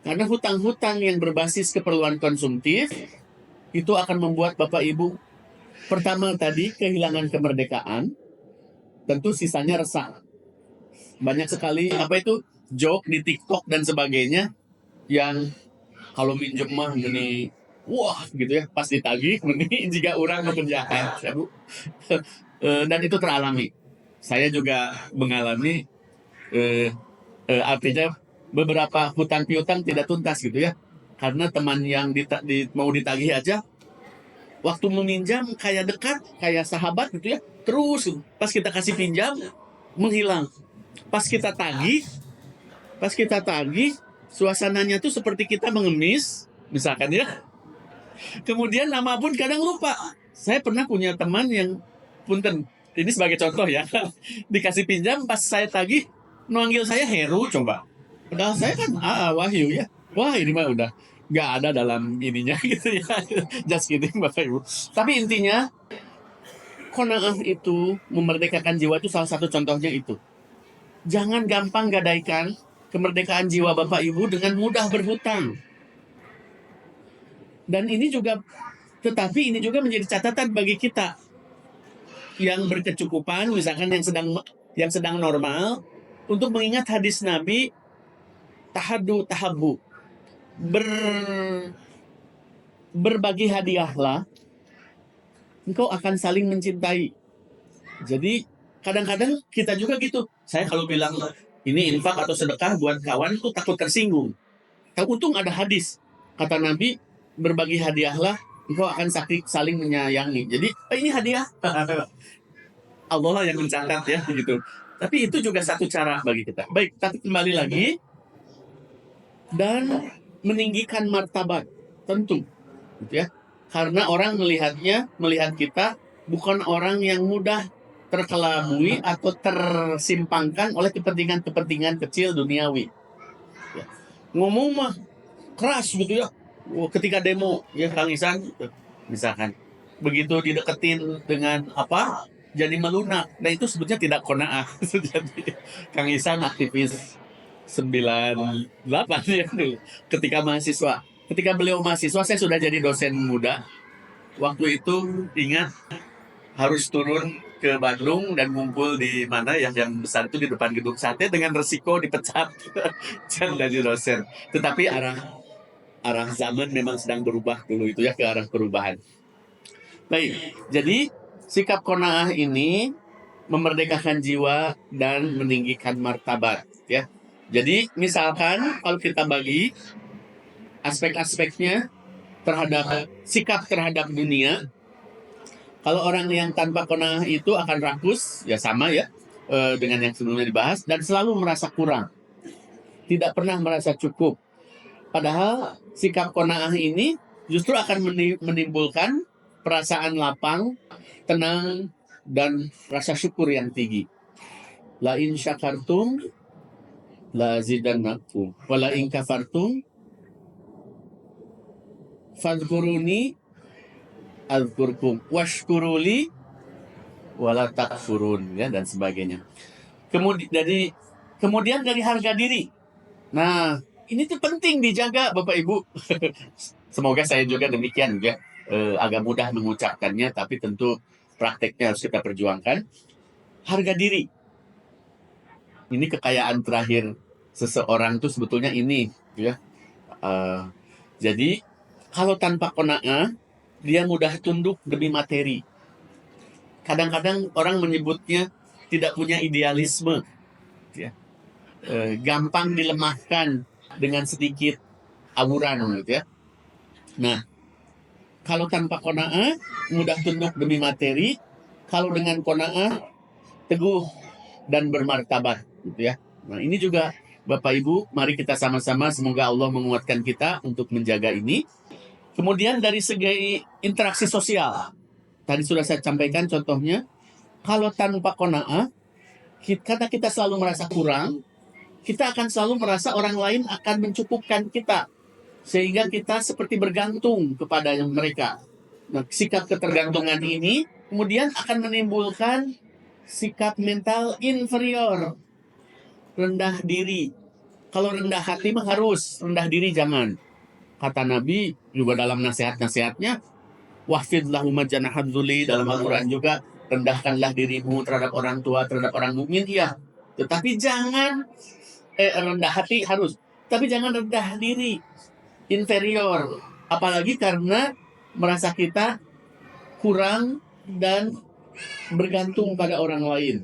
Karena hutang-hutang yang berbasis keperluan konsumtif itu akan membuat Bapak Ibu pertama tadi kehilangan kemerdekaan, tentu sisanya resah. Banyak sekali apa itu joke di TikTok dan sebagainya yang kalau minjem mah gini, wah gitu ya, pas ditagih mending jika orang penjahat, ya Bu. Dan itu teralami. Saya juga mengalami artinya beberapa hutang piutang tidak tuntas gitu ya. Karena teman yang mau ditagih aja, waktu meminjam kayak dekat, kayak sahabat gitu ya. Terus pas kita kasih pinjam, menghilang. Pas kita tagih, suasananya tuh seperti kita mengemis, misalkan ya. Kemudian nama pun kadang lupa. Saya pernah punya teman yang, punten, ini sebagai contoh ya, dikasih pinjam, pas saya tagih, manggil saya Heru coba. Padahal saya kan Wahyu ya. Wah ini mah udah nggak ada dalam ininya gitu ya. Just kidding Bapak Ibu. Tapi intinya, qanaah itu memerdekakan jiwa itu salah satu contohnya itu. Jangan gampang gadaikan kemerdekaan jiwa Bapak Ibu dengan mudah berhutang. Dan ini juga, tetapi ini juga menjadi catatan bagi kita yang berkecukupan, misalkan yang sedang normal, untuk mengingat hadis Nabi, tahadu tahabu, berbagi hadiahlah, engkau akan saling mencintai. Jadi kadang-kadang kita juga gitu. Saya kalau bilang ini infak atau sedekah buat kawan itu takut tersinggung. Untung ada hadis. Kata Nabi, berbagi hadiahlah, engkau akan saling menyayangi. Jadi ini hadiah. Allah lah yang mencatat ya gitu. Tapi itu juga satu cara bagi kita. Baik, tapi kembali lagi, dan meninggikan martabat tentu, gitu ya. Karena orang melihat kita bukan orang yang mudah terkelabui atau tersimpangkan oleh kepentingan kecil duniawi. Ya. Ngomong mah keras gitu ya. Ketika demo ya Kang Isan, misalkan begitu dideketin dengan apa, jadi melunak. Nah itu sebetulnya tidak qanaah. Jadi Kang Isan aktivis 98 ya dulu. Ketika beliau mahasiswa, saya sudah jadi dosen muda. Waktu itu ingat harus turun ke Bandung dan ngumpul di mana yang besar itu di depan gedung sate dengan resiko dipecat jadi dosen. Tetapi arah zaman memang sedang berubah dulu itu ya, ke arah perubahan. Baik, jadi sikap qanaah ini memerdekakan jiwa dan meninggikan martabat ya. Jadi misalkan kalau kita bagi aspek-aspeknya terhadap sikap terhadap dunia, kalau orang yang tanpa qanaah itu akan rakus, ya sama ya dengan yang sebelumnya dibahas, dan selalu merasa kurang, tidak pernah merasa cukup. Padahal sikap qanaah ini justru akan menimbulkan perasaan lapang, tenang, dan rasa syukur yang tinggi. La in syakartum la zidannakum wa la in kafartum fadhkuruni azkurkum washkuruli wala takfurun ya, dan sebagainya. Kemudian dari harga diri. Nah, ini tuh penting dijaga Bapak Ibu. Semoga saya juga demikian ya. Agak mudah mengucapkannya, tapi tentu prakteknya harus kita perjuangkan. Harga diri. Ini kekayaan terakhir seseorang tuh sebetulnya ini ya. Jadi kalau tanpa qanaah, dia mudah tunduk demi materi. Kadang-kadang orang menyebutnya tidak punya idealisme, ya. Gampang dilemahkan dengan sedikit awuran, gitu ya. Nah, kalau tanpa qanaah, mudah tunduk demi materi. Kalau dengan qanaah, teguh dan bermartabat, gitu ya. Nah, ini juga Bapak Ibu, mari kita sama-sama, semoga Allah menguatkan kita untuk menjaga ini. Kemudian dari segi interaksi sosial, tadi sudah saya sampaikan contohnya, kalau tanpa qanaah, karena kita selalu merasa kurang, kita akan selalu merasa orang lain akan mencukupkan kita, sehingga kita seperti bergantung kepada mereka. Nah, sikap ketergantungan ini kemudian akan menimbulkan sikap mental inferior, rendah diri, Kalau rendah hati mah harus, rendah diri jangan. Kata Nabi juga dalam nasihat-nasihatnya, wahfid lahum janahad dzulli, dalam Al-Quran juga, rendahkanlah dirimu terhadap orang tua, terhadap orang mukmin, iya. Tetapi jangan rendah hati harus, tapi jangan rendah diri, inferior. Apalagi karena merasa kita kurang dan bergantung pada orang lain.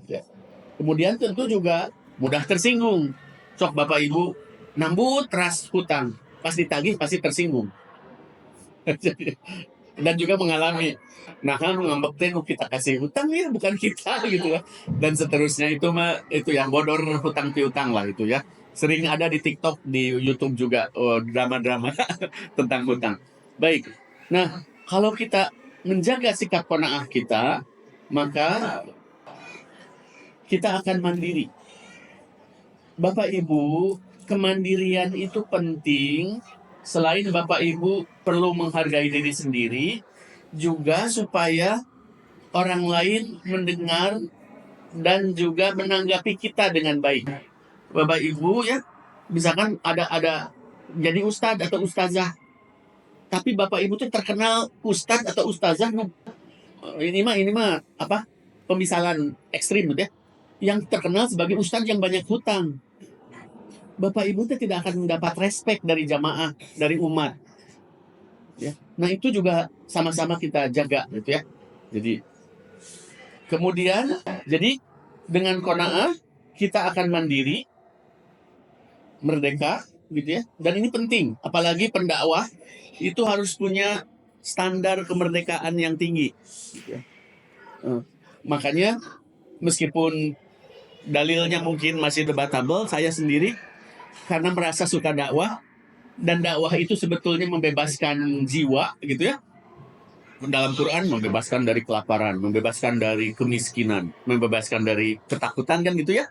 Kemudian tentu juga mudah tersinggung. Sok Bapak Ibu nambut teras hutang, pas ditagih pasti tersinggung. Dan juga mengalami, nah kan ngambek teh kita kasih hutang ya bukan kita gitu ya, dan seterusnya. Itu mah itu yang bodor hutang piutang lah itu ya, sering ada di TikTok, di YouTube juga, drama-drama tentang hutang. Baik, nah kalau kita menjaga sikap qanaah kita, maka kita akan mandiri. Bapak Ibu, kemandirian itu penting. Selain Bapak Ibu perlu menghargai diri sendiri, juga supaya orang lain mendengar dan juga menanggapi kita dengan baik. Bapak Ibu ya, misalkan ada jadi ustadz atau ustazah, tapi Bapak Ibu tuh terkenal ustadz atau ustazah, ini mah apa? Pemisalan ekstrim gitu ya. Yang terkenal sebagai ustadz yang banyak hutang. Bapak Ibu itu tidak akan mendapat respek dari jamaah, dari umat. Ya. Nah itu juga sama-sama kita jaga gitu ya. Jadi kemudian, jadi dengan qanaah kita akan mandiri, merdeka gitu ya. Dan ini penting, apalagi pendakwah itu harus punya standar kemerdekaan yang tinggi. Gitu ya. Makanya meskipun dalilnya mungkin masih debatable, saya sendiri karena merasa suka dakwah, dan dakwah itu sebetulnya membebaskan jiwa gitu ya. Dalam Quran membebaskan dari kelaparan, membebaskan dari kemiskinan, membebaskan dari ketakutan kan gitu ya.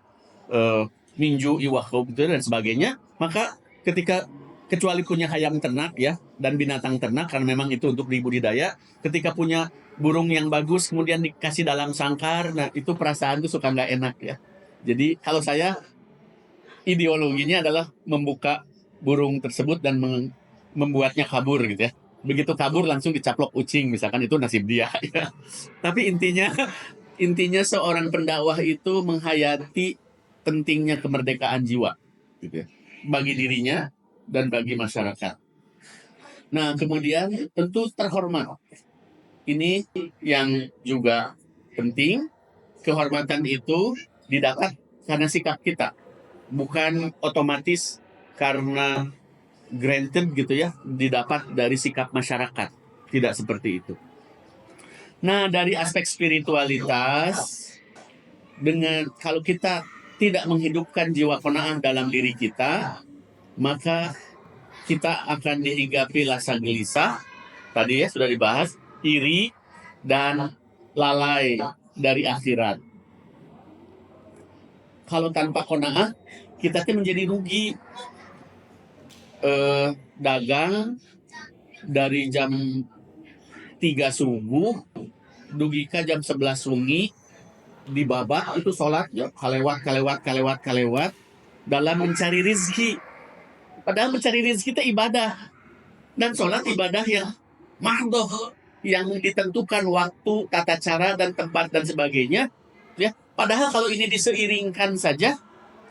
Minju, iwakhob gitu dan sebagainya. Maka ketika kecuali punya ayam ternak ya dan binatang ternak, karena memang itu untuk dibudidaya, ketika punya burung yang bagus kemudian dikasih dalam sangkar, nah itu perasaan tuh suka nggak enak ya. Jadi kalau saya ideologinya adalah membuka burung tersebut dan membuatnya kabur gitu ya. Begitu kabur langsung dicaplok ucing misalkan, itu nasib dia ya. Tapi intinya seorang pendakwah itu menghayati pentingnya kemerdekaan jiwa gitu ya, bagi dirinya dan bagi masyarakat. Nah kemudian tentu terhormat. Ini yang juga penting. Kehormatan itu didapat karena sikap kita, bukan otomatis karena granted gitu ya, didapat dari sikap masyarakat. Tidak seperti itu. Nah dari aspek spiritualitas, dengan kalau kita tidak menghidupkan jiwa qanaah dalam diri kita, maka kita akan dihinggapi rasa gelisah, tadi ya sudah dibahas, iri dan lalai dari akhirat. Kalau tanpa qanaah, kita tuh menjadi rugi. Dagang dari jam 3 subuh dugi ka jam 11 wengi, dibabat itu sholat ya, kalewat dalam mencari rizki. Padahal mencari rizki itu ibadah, dan sholat ibadah yang mahdoh, yang ditentukan waktu, tata cara dan tempat dan sebagainya ya. Padahal kalau ini diseiringkan saja,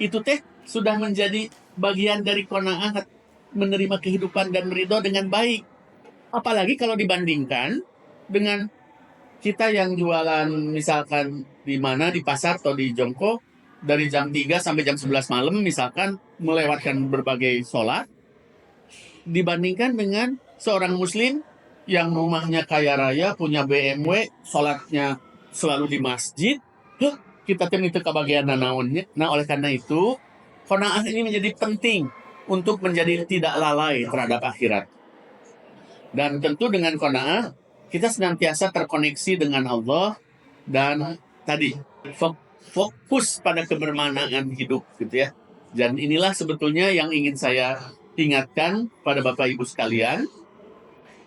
itu teh sudah menjadi bagian dari qanaah, menerima kehidupan dan meridho dengan baik. Apalagi kalau dibandingkan dengan kita yang jualan misalkan di mana, di pasar atau di Jongko, dari jam 3 sampai jam 11 malam misalkan, melewatkan berbagai sholat, dibandingkan dengan seorang muslim yang rumahnya kaya raya, punya BMW, sholatnya selalu di masjid. Kita itu kebagian naonnya. Nah oleh karena itu qanaah ini menjadi penting untuk menjadi tidak lalai terhadap akhirat. Dan tentu dengan qanaah kita senantiasa terkoneksi dengan Allah, dan tadi fokus pada kebermanaan hidup gitu ya. Dan inilah sebetulnya yang ingin saya ingatkan pada Bapak Ibu sekalian.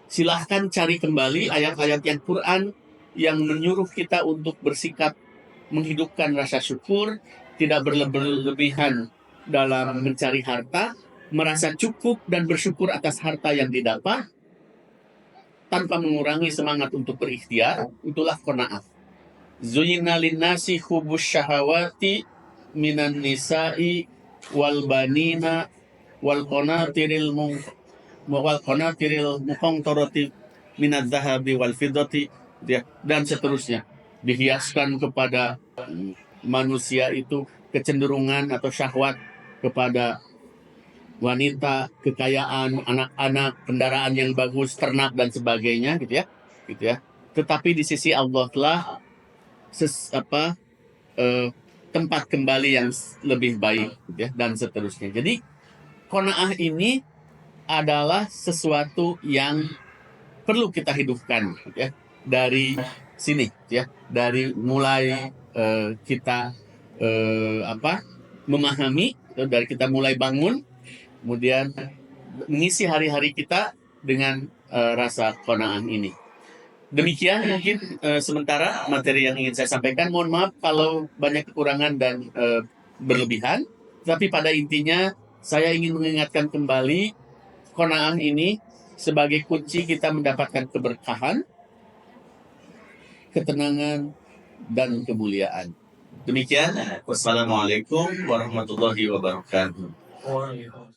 Silahkan cari kembali ayat-ayat yang Quran yang menyuruh kita untuk bersikap menghidupkan rasa syukur, tidak berlebihan dalam mencari harta, merasa cukup dan bersyukur atas harta yang didapat, tanpa mengurangi semangat untuk berikhtiar, itulah qanaah. Zuyina linnasi hubus syahawati minan nisa'i wal banina wal qanatiril muqantarati minadz zahabi wal fiddati, dan seterusnya. Dihiaskan kepada manusia itu kecenderungan atau syahwat kepada wanita, kekayaan, anak-anak, kendaraan yang bagus, ternak dan sebagainya, gitu ya. Tetapi di sisi Allah telah tempat kembali yang lebih baik, gitu ya, dan seterusnya. Jadi qanaah ini adalah sesuatu yang perlu kita hidupkan, gitu ya, dari sini, gitu ya, dari mulai kita memahami, dari kita mulai bangun, kemudian mengisi hari-hari kita dengan rasa qanaah ini. Demikian mungkin sementara materi yang ingin saya sampaikan. Mohon maaf kalau banyak kekurangan dan berlebihan. Tapi pada intinya saya ingin mengingatkan kembali qanaah ini sebagai kunci kita mendapatkan keberkahan, ketenangan, dan kemuliaan. Demikian. Wassalamualaikum warahmatullahi wabarakatuh.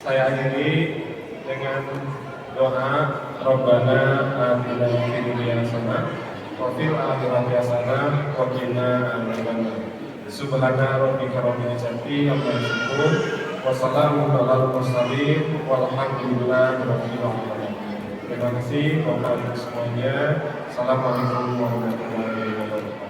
Saya akhiri dengan doa Rabbana atina fid dunya hasanah wa fil akhirati hasanah wa qina adzabannar. Subhana rabbika rabbil izzati amma yasifun wa salamun alal mursalin walhamdulillahi rabbil alamin. Terima kasih Bapak Ibu semuanya. Assalamualaikum warahmatullahi wabarakatuh.